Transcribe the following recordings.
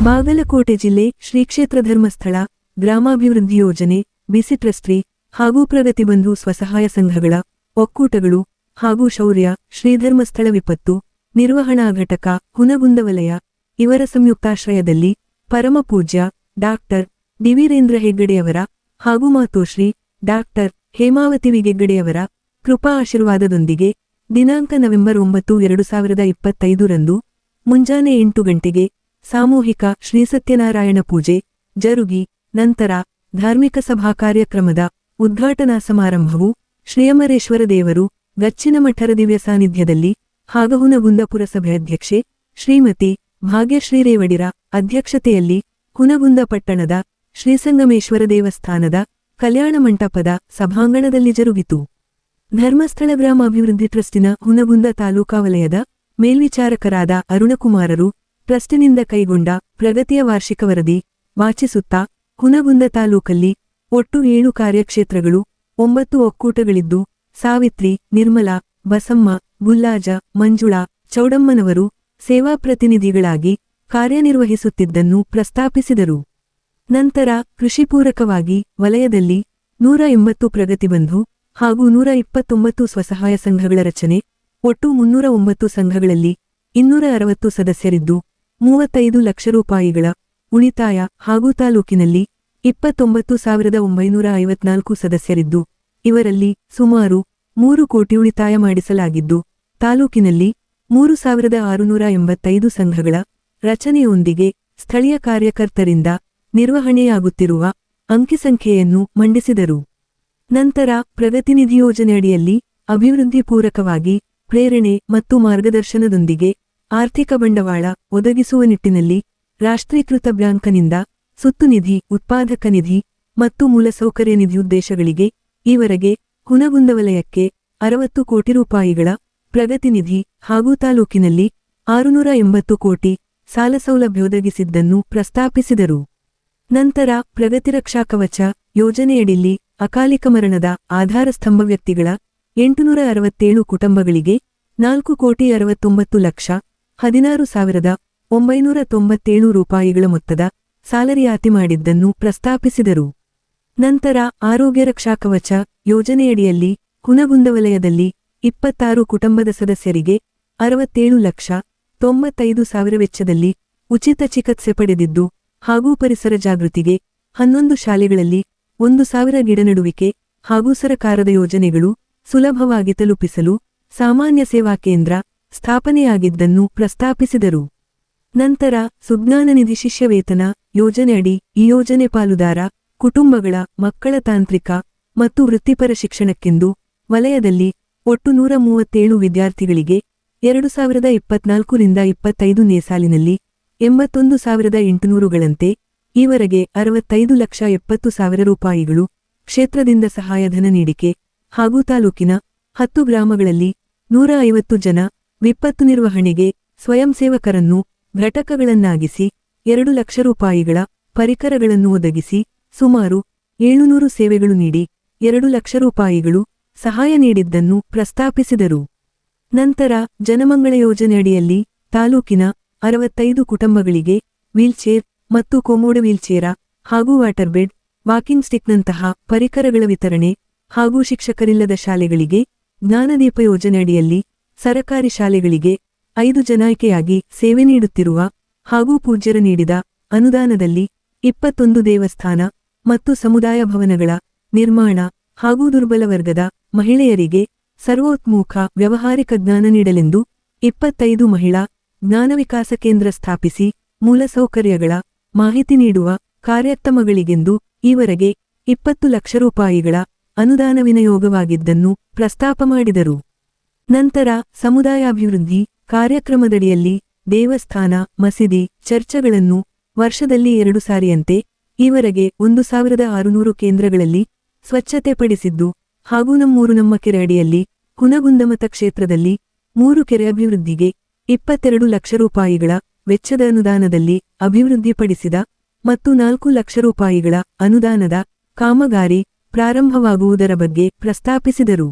ಬಾಗಲಕೋಟೆ ಜಿಲ್ಲೆ ಶ್ರೀಕ್ಷೇತ್ರ ಧರ್ಮಸ್ಥಳ ಗ್ರಾಮಾಭಿವೃದ್ಧಿ ಯೋಜನೆ ಬಿಸಿ ಟ್ರಸ್ಟ್ರಿ ಹಾಗೂ ಪ್ರಗತಿಬಂಧು ಸ್ವಸಹಾಯ ಸಂಘಗಳ ಒಕ್ಕೂಟಗಳು ಹಾಗೂ ಶೌರ್ಯ ಶ್ರೀಧರ್ಮಸ್ಥಳ ವಿಪತ್ತು ನಿರ್ವಹಣಾ ಘಟಕ ಹುನಗುಂದ ವಲಯ ಇವರ ಸಂಯುಕ್ತಾಶ್ರಯದಲ್ಲಿ ಪರಮಪೂಜ್ಯ ಡಾಕ್ಟರ್ ದಿವೀರೇಂದ್ರ ಹೆಗ್ಗಡೆಯವರ ಹಾಗೂ ಮಾತೋಶ್ರೀ ಡಾಕ್ಟರ್ ಹೇಮಾವತಿ ವಿಗೆಗ್ಗಡೆಯವರ ಕೃಪಾ ಆಶೀರ್ವಾದದೊಂದಿಗೆ ದಿನಾಂಕ ನವೆಂಬರ್ 9, 2025 ರಂದು ಮುಂಜಾನೆ 8 ಗಂಟೆಗೆ ಸಾಮೂಹಿಕ ಶ್ರೀಸತ್ಯನಾರಾಯಣ ಪೂಜೆ ಜರುಗಿ ನಂತರ ಧಾರ್ಮಿಕ ಸಭಾ ಕಾರ್ಯಕ್ರಮದ ಉದ್ಘಾಟನಾ ಸಮಾರಂಭವು ಶ್ರೀಯಮರೇಶ್ವರ ದೇವರು ಗಚ್ಚಿನಮಠರ ದಿವ್ಯ ಸಾನ್ನಿಧ್ಯದಲ್ಲಿ ಹಾಗೂ ಹುನಗುಂದ ಪುರಸಭೆ ಅಧ್ಯಕ್ಷೆ ಶ್ರೀಮತಿ ಭಾಗ್ಯಶ್ರೀ ರೇವಡಿರ ಅಧ್ಯಕ್ಷತೆಯಲ್ಲಿ ಹುನಗುಂದ ಪಟ್ಟಣದ ಶ್ರೀಸಂಗಮೇಶ್ವರ ದೇವಸ್ಥಾನದ ಕಲ್ಯಾಣ ಮಂಟಪದ ಸಭಾಂಗಣದಲ್ಲಿ ಜರುಗಿತು. ಧರ್ಮಸ್ಥಳ ಗ್ರಾಮಾಭಿವೃದ್ಧಿ ಟ್ರಸ್ಟಿನ ಹುನಗುಂದ ತಾಲೂಕಾ ವಲಯದ ಮೇಲ್ವಿಚಾರಕರಾದ ಅರುಣಕುಮಾರರು ಟ್ರಸ್ಟಿನಿಂದ ಕೈಗೊಂಡ ಪ್ರಗತಿಯ ವಾರ್ಷಿಕ ವರದಿ ವಾಚಿಸುತ್ತಾ ಹುನಗುಂದ ತಾಲೂಕಲ್ಲಿ ಒಟ್ಟು 7 ಕಾರ್ಯಕ್ಷೇತ್ರಗಳು 9 ಒಕ್ಕೂಟಗಳಿದ್ದು ಸಾವಿತ್ರಿ ನಿರ್ಮಲಾ ಬಸಮ್ಮ ಗುಲ್ಲಾಜ ಮಂಜುಳಾ ಚೌಡಮ್ಮನವರು ಸೇವಾ ಪ್ರತಿನಿಧಿಗಳಾಗಿ ಕಾರ್ಯನಿರ್ವಹಿಸುತ್ತಿದ್ದನ್ನು ಪ್ರಸ್ತಾಪಿಸಿದರು. ನಂತರ ಕೃಷಿಪೂರಕವಾಗಿ ವಲಯದಲ್ಲಿ 180 ಪ್ರಗತಿಬಂಧು ಹಾಗೂ 129 ಸ್ವಸಹಾಯ ಸಂಘಗಳ ರಚನೆ, ಒಟ್ಟು 309 ಸಂಘಗಳಲ್ಲಿ 260 ಸದಸ್ಯರಿದ್ದು 35 ಲಕ್ಷ ರೂಪಾಯಿಗಳ ಉಳಿತಾಯ ಹಾಗೂ ತಾಲೂಕಿನಲ್ಲಿ 29,954 ಸದಸ್ಯರಿದ್ದು ಇವರಲ್ಲಿ ಸುಮಾರು 3 ಕೋಟಿ ಉಳಿತಾಯ ಮಾಡಿಸಲಾಗಿದ್ದು ತಾಲೂಕಿನಲ್ಲಿ 3,685 ಸಂಘಗಳ ರಚನೆಯೊಂದಿಗೆ ಸ್ಥಳೀಯ ಕಾರ್ಯಕರ್ತರಿಂದ ನಿರ್ವಹಣೆಯಾಗುತ್ತಿರುವ ಅಂಕಿಸಂಖ್ಯೆಯನ್ನು ಮಂಡಿಸಿದರು. ನಂತರ ಪ್ರಗತಿನಿಧಿ ಯೋಜನೆಯಡಿಯಲ್ಲಿ ಅಭಿವೃದ್ಧಿ ಪೂರಕವಾಗಿ ಪ್ರೇರಣೆ ಮತ್ತು ಮಾರ್ಗದರ್ಶನದೊಂದಿಗೆ ಆರ್ಥಿಕ ಬಂಡವಾಳ ಒದಗಿಸುವ ನಿಟ್ಟಿನಲ್ಲಿ ರಾಷ್ಟ್ರೀಕೃತ ಬ್ಯಾಂಕನಿಂದ ಸುತ್ತುನಿಧಿ ಉತ್ಪಾದಕ ನಿಧಿ ಮತ್ತು ಮೂಲಸೌಕರ್ಯ ನಿಧಿ ಉದ್ದೇಶಗಳಿಗೆ ಈವರೆಗೆ ಹುನಗುಂದ ವಲಯಕ್ಕೆ 60 ಕೋಟಿ ರೂಪಾಯಿಗಳ ಪ್ರಗತಿನಿಧಿ ಹಾಗೂ ತಾಲೂಕಿನಲ್ಲಿ 680 ಕೋಟಿ ಸಾಲ ಸೌಲಭ್ಯ ಒದಗಿಸಿದ್ದನ್ನು ಪ್ರಸ್ತಾಪಿಸಿದರು. ನಂತರ ಪ್ರಗತಿರಕ್ಷಾ ಕವಚ ಯೋಜನೆಯಡಿಲ್ಲಿ ಅಕಾಲಿಕ ಮರಣದ ಆಧಾರ ಸ್ತಂಭ ವ್ಯಕ್ತಿಗಳ 867 ಕುಟುಂಬಗಳಿಗೆ 4,69,16,997 ರೂಪಾಯಿಗಳ ಮೊತ್ತದ ಸಾಲ ರಿಯಾತಿ ಮಾಡಿದ್ದನ್ನು ಪ್ರಸ್ತಾಪಿಸಿದರು. ನಂತರ ಆರೋಗ್ಯ ರಕ್ಷಾ ಕವಚ ಯೋಜನೆಯಡಿಯಲ್ಲಿ ಹುನಗುಂದ ವಲಯದಲ್ಲಿ 26 ಕುಟುಂಬದ ಸದಸ್ಯರಿಗೆ 67,95,000 ವೆಚ್ಚದಲ್ಲಿ ಉಚಿತ ಚಿಕಿತ್ಸೆ ಪಡೆದಿದ್ದು ಹಾಗೂ ಪರಿಸರ ಜಾಗೃತಿಗೆ 11 ಶಾಲೆಗಳಲ್ಲಿ 1,000 ಗಿಡ ನೆಡುವಿಕೆ ಹಾಗೂ ಸರಕಾರದ ಯೋಜನೆಗಳು ಸುಲಭವಾಗಿ ತಲುಪಿಸಲು ಸಾಮಾನ್ಯ ಸೇವಾ ಕೇಂದ್ರ ಸ್ಥಾಪನೆಯಾಗಿದ್ದನ್ನು ಪ್ರಸ್ತಾಪಿಸಿದರು. ನಂತರ ಸುಜ್ಞಾನ ನಿಧಿ ಶಿಷ್ಯವೇತನ ಯೋಜನೆಯಡಿ ಈ ಯೋಜನೆ ಪಾಲುದಾರ ಕುಟುಂಬಗಳ ಮಕ್ಕಳ ತಾಂತ್ರಿಕ ಮತ್ತು ವೃತ್ತಿಪರ ಶಿಕ್ಷಣಕ್ಕೆಂದು ವಲಯದಲ್ಲಿ ಒಟ್ಟು 137 ವಿದ್ಯಾರ್ಥಿಗಳಿಗೆ 2024-25ನೇ ಸಾಲಿನಲ್ಲಿ 81,800ಗಳಂತೆ ಈವರೆಗೆ 65,70,000 ರೂಪಾಯಿಗಳು ಕ್ಷೇತ್ರದಿಂದ ಸಹಾಯಧನ ನೀಡಿಕೆ ಹಾಗೂ ತಾಲೂಕಿನ 10 ಗ್ರಾಮಗಳಲ್ಲಿ 150 ಜನ ವಿಪತ್ತು ನಿರ್ವಹಣೆಗೆ ಸ್ವಯಂ ಸೇವಕರನ್ನು ಘಟಕಗಳನ್ನಾಗಿಸಿ 2 ಲಕ್ಷ ರೂಪಾಯಿಗಳ ಪರಿಕರಗಳನ್ನು ಒದಗಿಸಿ ಸುಮಾರು 700 ಸೇವೆಗಳು ನೀಡಿ 2 ಲಕ್ಷ ರೂಪಾಯಿಗಳು ಸಹಾಯ ನೀಡಿದ್ದನ್ನು ಪ್ರಸ್ತಾಪಿಸಿದರು. ನಂತರ ಜನಮಂಗಳ ಯೋಜನೆಯಡಿಯಲ್ಲಿ ತಾಲೂಕಿನ 65 ಕುಟುಂಬಗಳಿಗೆ ವೀಲ್ಚೇರ್ ಮತ್ತು ಕೊಮೋಡ ವೀಲ್ಚೇರ ಹಾಗೂ ವಾಟರ್ ಬೆಡ್ ವಾಕಿಂಗ್ ಸ್ಟಿಕ್ನಂತಹ ಪರಿಕರಗಳ ವಿತರಣೆ ಹಾಗೂ ಶಿಕ್ಷಕರಿಲ್ಲದ ಶಾಲೆಗಳಿಗೆ ಜ್ಞಾನದೀಪ ಯೋಜನೆಯಡಿಯಲ್ಲಿ ಸರಕಾರಿ ಶಾಲೆಗಳಿಗೆ 5 ಜನಾಯ್ಕೆಯಾಗಿ ಸೇವೆ ನೀಡುತ್ತಿರುವ ಹಾಗೂ ಪೂಜ್ಯರ ನೀಡಿದ ಅನುದಾನದಲ್ಲಿ 21 ದೇವಸ್ಥಾನ ಮತ್ತು ಸಮುದಾಯ ಭವನಗಳ ನಿರ್ಮಾಣ ಹಾಗೂ ದುರ್ಬಲ ವರ್ಗದ ಮಹಿಳೆಯರಿಗೆ ಸರ್ವೋತ್ಮುಖ ವ್ಯವಹಾರಿಕ ಜ್ಞಾನ ನೀಡಲೆಂದು 25 ಮಹಿಳಾ ಜ್ಞಾನ ವಿಕಾಸ ಕೇಂದ್ರ ಸ್ಥಾಪಿಸಿ ಮೂಲಸೌಕರ್ಯಗಳ ಮಾಹಿತಿ ನೀಡುವ ಕಾರ್ಯಕ್ರಮಗಳಿಗೆಂದು ಈವರೆಗೆ 20 ಲಕ್ಷ ರೂಪಾಯಿಗಳ ಅನುದಾನ ವಿನಿಯೋಗವಾಗಿದ್ದನ್ನು ಪ್ರಸ್ತಾಪ ಮಾಡಿದರು. ನಂತರ ಸಮುದಾಯಾಭಿವೃದ್ಧಿ ಕಾರ್ಯಕ್ರಮದಡಿಯಲ್ಲಿ ದೇವಸ್ಥಾನ ಮಸೀದಿ ಚರ್ಚಗಳನ್ನು ವರ್ಷದಲ್ಲಿ 2 ಸಾರಿಯಂತೆ ಈವರೆಗೆ 1,600 ಕೇಂದ್ರಗಳಲ್ಲಿ ಸ್ವಚ್ಛತೆ ಪಡಿಸಿದ್ದು ಹಾಗೂ ನಮ್ಮೂರು ನಮ್ಮ ಕೆರೆ ಅಡಿಯಲ್ಲಿ ಹುನಗುಂದ ಮತಕ್ಷೇತ್ರದಲ್ಲಿ 3 ಕೆರೆ ಅಭಿವೃದ್ಧಿಗೆ 22 ಲಕ್ಷ ರೂಪಾಯಿಗಳ ವೆಚ್ಚದ ಅನುದಾನದಲ್ಲಿ ಅಭಿವೃದ್ಧಿಪಡಿಸಿದ ಮತ್ತು 4 ಲಕ್ಷ ರೂಪಾಯಿಗಳ ಅನುದಾನದ ಕಾಮಗಾರಿ ಪ್ರಾರಂಭವಾಗುವುದರ ಬಗ್ಗೆ ಪ್ರಸ್ತಾಪಿಸಿದರು.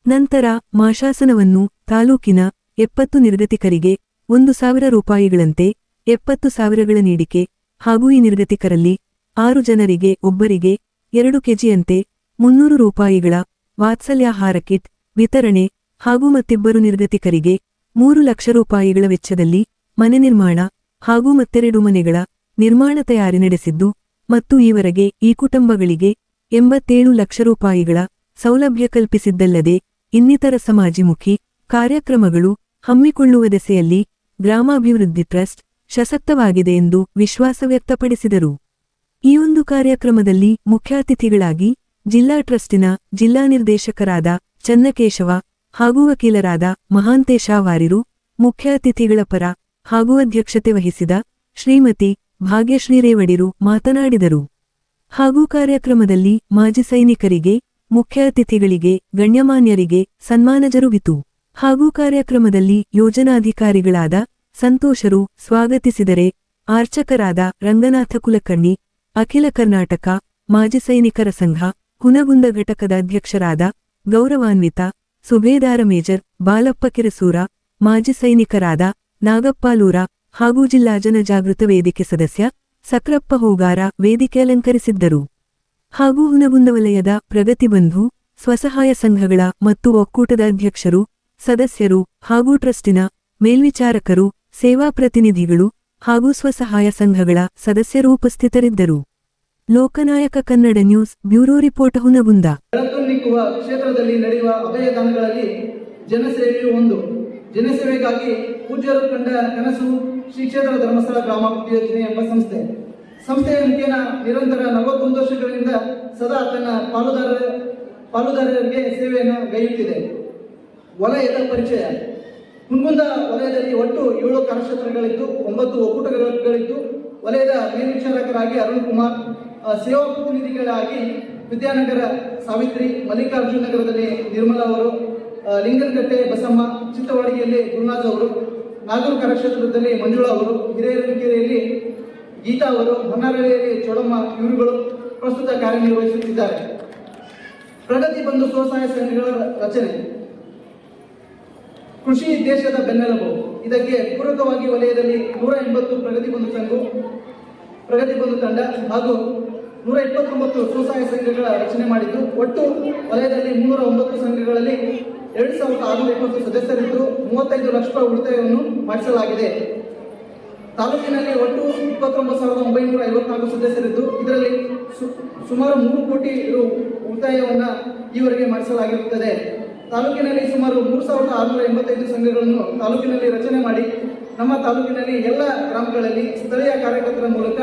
ನಂತರ ಮಾಶಾಸನವನ್ನು ತಾಲೂಕಿನ 70 ನಿರ್ಗತಿಕರಿಗೆ 1,000 ರೂಪಾಯಿಗಳಂತೆ 70,000ಗಳ ನೀಡಿಕೆ ಹಾಗೂ ಈ ನಿರ್ಗತಿಕರಲ್ಲಿ 6 ಜನರಿಗೆ ಒಬ್ಬರಿಗೆ 2 ಕೆಜಿಯಂತೆ 300 ರೂಪಾಯಿಗಳ ವಾತ್ಸಲ್ಯಾಹಾರ ಕಿಟ್ ವಿತರಣೆ ಹಾಗೂ ಮತ್ತಿಬ್ಬರು ನಿರ್ಗತಿಕರಿಗೆ 3 ಲಕ್ಷ ರೂಪಾಯಿಗಳ ವೆಚ್ಚದಲ್ಲಿ ಮನೆ ನಿರ್ಮಾಣ ಹಾಗೂ ಮತ್ತೆರಡು ಮನೆಗಳ ನಿರ್ಮಾಣ ತಯಾರಿ ನಡೆಸಿದ್ದು ಮತ್ತು ಈವರೆಗೆ ಈ ಕುಟುಂಬಗಳಿಗೆ 87 ಲಕ್ಷ ರೂಪಾಯಿಗಳ ಸೌಲಭ್ಯ ಕಲ್ಪಿಸಿದ್ದಲ್ಲದೆ ಇನ್ನಿತರ ಸಮಾಜಮುಖಿ ಕಾರ್ಯಕ್ರಮಗಳು ಹಮ್ಮಿಕೊಳ್ಳುವ ದೆಸೆಯಲ್ಲಿ ಗ್ರಾಮಾಭಿವೃದ್ಧಿ ಟ್ರಸ್ಟ್ ಸಶಕ್ತವಾಗಿದೆ ಎಂದು ವಿಶ್ವಾಸ ವ್ಯಕ್ತಪಡಿಸಿದರು. ಈ ಒಂದು ಕಾರ್ಯಕ್ರಮದಲ್ಲಿ ಮುಖ್ಯಾತಿಥಿಗಳಾಗಿ ಜಿಲ್ಲಾ ಟ್ರಸ್ಟಿನ ಜಿಲ್ಲಾ ನಿರ್ದೇಶಕರಾದ ಚನ್ನಕೇಶವ ಹಾಗೂ ವಕೀಲರಾದ ಮಹಾಂತೇಶ ವಾರಿರು, ಮುಖ್ಯ ಅತಿಥಿಗಳ ಪರ ಹಾಗೂ ಅಧ್ಯಕ್ಷತೆ ವಹಿಸಿದ ಶ್ರೀಮತಿ ಭಾಗ್ಯಶ್ರೀ ರೇವಡಿರು ಮಾತನಾಡಿದರು. ಹಾಗೂ ಕಾರ್ಯಕ್ರಮದಲ್ಲಿ ಮಾಜಿ ಸೈನಿಕರಿಗೆ, ಮುಖ್ಯ ಅತಿಥಿಗಳಿಗೆ, ಗಣ್ಯಮಾನ್ಯರಿಗೆ ಸನ್ಮಾನ ಜರುಗಿತು. ಹಾಗೂ ಕಾರ್ಯಕ್ರಮದಲ್ಲಿ ಯೋಜನಾಧಿಕಾರಿಗಳಾದ ಸಂತೋಷರು ಸ್ವಾಗತಿಸಿದರೆ, ಆರ್ಚಕರಾದ ರಂಗನಾಥ ಕುಲಕರ್ಣಿ, ಅಖಿಲ ಕರ್ನಾಟಕ ಮಾಜಿ ಸೈನಿಕರ ಸಂಘ ಹುನಗುಂದ ಘಟಕದ ಅಧ್ಯಕ್ಷರಾದ ಗೌರವಾನ್ವಿತ ಸುಬೇದಾರ ಮೇಜರ್ ಬಾಲಪ್ಪ ಕೆರಸೂರ, ಮಾಜಿ ಸೈನಿಕರಾದ ನಾಗಪ್ಪಾಲೂರ ಹಾಗೂ ಜಿಲ್ಲಾ ಜನಜಾಗೃತ ವೇದಿಕೆ ಸದಸ್ಯ ಸಕ್ರಪ್ಪ ಹೋಗಾರ ವೇದಿಕೆ ಅಲಂಕರಿಸಿದ್ದರು. ಹಾಗೂ ಹುನಗುಂದ ವಲಯದ ಪ್ರಗತಿಬಂಧು ಸ್ವಸಹಾಯ ಸಂಘಗಳ ಮತ್ತು ಒಕ್ಕೂಟದ ಅಧ್ಯಕ್ಷರು, ಸದಸ್ಯರು ಹಾಗೂ ಟ್ರಸ್ಟಿನ ಮೇಲ್ವಿಚಾರಕರು, ಸೇವಾ ಪ್ರತಿನಿಧಿಗಳು ಹಾಗೂ ಸ್ವಸಹಾಯ ಸಂಘಗಳ ಸದಸ್ಯರು ಉಪಸ್ಥಿತರಿದ್ದರು. Lokanayaka Kannada news bureau report Hungund. ಬೆಳಕನ್ನಿಕ್ಕುವ ಕ್ಷೇತ್ರದಲ್ಲಿ ನಡೆಯುವ ಅಭಯದಾನಗಳಲ್ಲಿ ಜನಸೇವೆಯೂ ಒಂದು. ಜನಸೇವೆಗಾಗಿ ಪೂಜ್ಯರು ಕಂಡ ಕನಸು ಶ್ರೀ ಕ್ಷೇತ್ರ ಧರ್ಮಸ್ಥಳ ಗ್ರಾಮಾಭಿವೃದ್ಧಿ ಯೋಜನೆ ಎಂಬ ಸಂಸ್ಥೆಯ ಮುಖೇನ ನಿರಂತರ 41 ವರ್ಷಗಳಿಂದ ಸದಾ ತನ್ನ ಪಾಲುದಾರರಿಗೆ ಸೇವೆಯನ್ನು ಗೈಯುತ್ತಿದೆ. ವಲಯದ ಪರಿಚಯ. ಹುನಗುಂದ ವಲಯದಲ್ಲಿ ಒಟ್ಟು 7 ಕಾರ್ಯಕ್ಷೇತ್ರಗಳಿದ್ದು 9 ಒಕ್ಕೂಟಗಳಿದ್ದು, ವಲಯದ ಮೇಲ್ವಿಚಾರಕರಾಗಿ ಅರುಣ್ ಕುಮಾರ್, ಸೇವಾ ಪ್ರತಿನಿಧಿಗಳಾಗಿ ವಿದ್ಯಾನಗರ ಸಾವಿತ್ರಿ, ಮಲ್ಲಿಕಾರ್ಜುನ ನಗರದಲ್ಲಿ ನಿರ್ಮಲಾ ಅವರು, ಲಿಂಗನಕಟ್ಟೆ ಬಸಮ್ಮ, ಚಿತ್ತವಾಡಿಯಲ್ಲಿ ಗುರುನಾಥ್ ಅವರು, ನಾಗೂರು ಕಾರ್ಯಕ್ಷೇತ್ರದಲ್ಲಿ ಮಂಜುಳಾ ಅವರು, ಹಿರೇಕೆರೆಯಲ್ಲಿ ಗೀತಾ ಅವರು, ಹೊನ್ನಾಳಿಯಲ್ಲಿ ಚೋಡಮ್ಮ ಇವರುಗಳು ಪ್ರಸ್ತುತ ಕಾರ್ಯನಿರ್ವಹಿಸುತ್ತಿದ್ದಾರೆ. ಪ್ರಗತಿ ಬಂಧು ಸ್ವಸಹಾಯ ಸಂಘಗಳ ರಚನೆ. ಕೃಷಿ ದೇಶದ ಬೆನ್ನೆಲುಬು. ಇದಕ್ಕೆ ಪೂರಕವಾಗಿ ವಲಯದಲ್ಲಿ 180 ಪ್ರಗತಿ ಬಂಧು ತಂಡ ಹಾಗೂ 129 ಸ್ವಸಹಾಯ ಸಂಘಗಳ ರಚನೆ ಮಾಡಿದ್ದು, ಒಟ್ಟು ವಲಯದಲ್ಲಿ 309 ಸಂಘಗಳಲ್ಲಿ 2620 ಸದಸ್ಯರಿದ್ದು 35 ಲಕ್ಷ ರೂಪಾಯಿ ಉಳಿತಾಯವನ್ನು ಮಾಡಿಸಲಾಗಿದೆ. ತಾಲೂಕಿನಲ್ಲಿ ಒಟ್ಟು 29,954 ಸದಸ್ಯರಿದ್ದು, ಇದರಲ್ಲಿ ಸುಮಾರು 3 ಕೋಟಿ ರು ಉಳಿತಾಯವನ್ನು ಈವರೆಗೆ ಮಾಡಿಸಲಾಗಿರುತ್ತದೆ. ತಾಲೂಕಿನಲ್ಲಿ ಸುಮಾರು 3,685 ಸಂಘಗಳನ್ನು ತಾಲೂಕಿನಲ್ಲಿ ರಚನೆ ಮಾಡಿ ನಮ್ಮ ತಾಲೂಕಿನಲ್ಲಿ ಎಲ್ಲ ಗ್ರಾಮಗಳಲ್ಲಿ ಸ್ಥಳೀಯ ಕಾರ್ಯಕರ್ತರ ಮೂಲಕ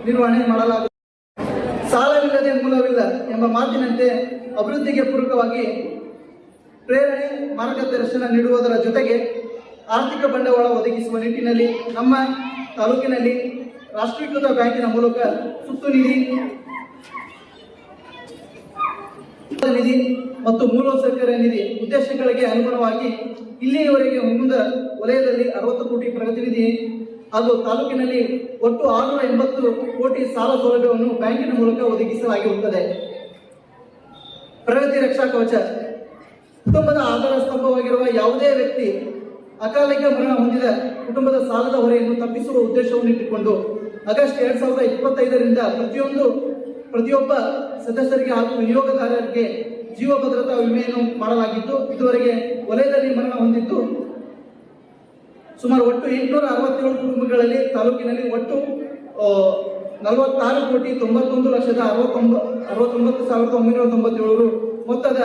ನಿರ್ವಹಣೆ ಮಾಡಲಾಗುತ್ತದೆ. ಸಾಲವಿಲ್ಲದೆ ಮೂಲವಿಲ್ಲ ಎಂಬ ಮಾತಿನಂತೆ ಅಭಿವೃದ್ಧಿಗೆ ಪೂರಕವಾಗಿ ಪ್ರೇರಣೆ, ಮಾರ್ಗದರ್ಶನ ನೀಡುವುದರ ಜೊತೆಗೆ ಆರ್ಥಿಕ ಬಂಡವಾಳ ಒದಗಿಸುವ ನಿಟ್ಟಿನಲ್ಲಿ ನಮ್ಮ ತಾಲೂಕಿನಲ್ಲಿ ರಾಷ್ಟ್ರೀಕೃತ ಬ್ಯಾಂಕಿನ ಮೂಲಕ ಸುತ್ತು ನಿಧಿ ಮತ್ತು ಮೂಲಸೌಕರ್ಯ ನಿಧಿ ಉದ್ದೇಶಗಳಿಗೆ ಅನುಗುಣವಾಗಿ ಇಲ್ಲಿಯವರೆಗೆ ಹುನಗುಂದ ವಲಯದಲ್ಲಿ 60 ಕೋಟಿ ಪ್ರಗತಿ ನಿಧಿ ಹಾಗೂ ತಾಲೂಕಿನಲ್ಲಿ ಒಟ್ಟು 680 ಕೋಟಿ ಸಾಲ ಸೌಲಭ್ಯವನ್ನು ಬ್ಯಾಂಕಿನ ಮೂಲಕ ಒದಗಿಸಲಾಗಿರುತ್ತದೆ. ಪ್ರಗತಿ ರಕ್ಷಾ ಕವಚ. ಕುಟುಂಬದ ಆಧಾರ ಸ್ತಂಭವಾಗಿರುವ ಯಾವುದೇ ವ್ಯಕ್ತಿ ಅಕಾಲಿಕ ಮರಣ ಹೊಂದಿದ ಕುಟುಂಬದ ಸಾಲದ ಹೊರೆಯನ್ನು ತಪ್ಪಿಸುವ ಉದ್ದೇಶವನ್ನು ಇಟ್ಟುಕೊಂಡು ಆಗಸ್ಟ್ 2025ರಿಂದ ಪ್ರತಿಯೊಬ್ಬ ಸದಸ್ಯರಿಗೆ ಹಾಗೂ ವಿನಿಯೋಗದಾರರಿಗೆ ಜೀವ ಭದ್ರತಾ ವಿಮೆಯನ್ನು ಮಾಡಲಾಗಿದ್ದು, ಇದುವರೆಗೆ ವಲಯದಲ್ಲಿ ಮರಣ ಹೊಂದಿದ್ದು ಸುಮಾರು ಒಟ್ಟು 867 ಕುಟುಂಬಗಳಲ್ಲಿ ತಾಲೂಕಿನಲ್ಲಿ ಒಟ್ಟು 46,91,69,997 ಮೊತ್ತದ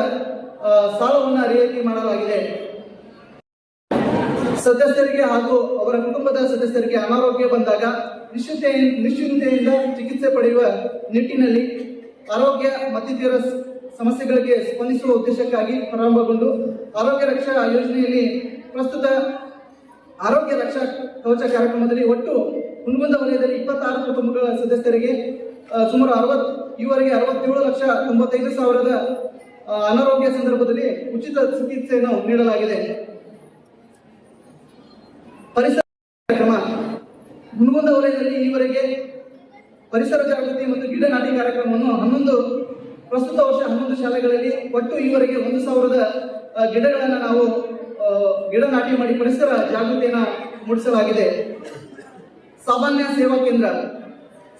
ಸಾಲವನ್ನು ರಿಯಾಯಿತಿ ಮಾಡಲಾಗಿದೆ. ಸದಸ್ಯರಿಗೆ ಹಾಗೂ ಅವರ ಕುಟುಂಬದ ಸದಸ್ಯರಿಗೆ ಅನಾರೋಗ್ಯ ಬಂದಾಗ ನಿಶ್ಚಿಂತೆಯಿಂದ ಚಿಕಿತ್ಸೆ ಪಡೆಯುವ ನಿಟ್ಟಿನಲ್ಲಿ ಆರೋಗ್ಯ ಮತ್ತಿತರ ಸಮಸ್ಯೆಗಳಿಗೆ ಸ್ಪಂದಿಸುವ ಉದ್ದೇಶಕ್ಕಾಗಿ ಪ್ರಾರಂಭಗೊಂಡು ಆರೋಗ್ಯ ರಕ್ಷಾ ಯೋಜನೆಯಲ್ಲಿ ಪ್ರಸ್ತುತ ಆರೋಗ್ಯ ರಕ್ಷಾ ಕವಚ ಕಾರ್ಯಕ್ರಮದಲ್ಲಿ ಒಟ್ಟು ಹುನಗುಂದ ವಲಯದಲ್ಲಿ 26 ಕುಟುಂಬಗಳ ಸದಸ್ಯರಿಗೆ ಸುಮಾರು ಈವರೆಗೆ 67,95,000 ಅನಾರೋಗ್ಯ ಸಂದರ್ಭದಲ್ಲಿ ಉಚಿತ ಚಿಕಿತ್ಸೆಯನ್ನು ನೀಡಲಾಗಿದೆ. ಪರಿಸರ ಕಾರ್ಯಕ್ರಮ. ಹುನಗುಂದ ವಲಯದಲ್ಲಿ ಈವರೆಗೆ ಪರಿಸರ ಜಾಗೃತಿ ಮತ್ತು ಗಿಡ ನಾಟಿ ಕಾರ್ಯಕ್ರಮವನ್ನು ಪ್ರಸ್ತುತ ವರ್ಷ 11 ಶಾಲೆಗಳಲ್ಲಿ ಒಟ್ಟು ಈವರೆಗೆ 1,000 ಗಿಡಗಳನ್ನು ನಾವು ಗಿಡ ನಾಟಿ ಮಾಡಿ ಪರಿಸರ ಜಾಗೃತಿಯನ್ನು ಮೂಡಿಸಲಾಗಿದೆ. ಸಾಮಾನ್ಯ ಸೇವಾ ಕೇಂದ್ರ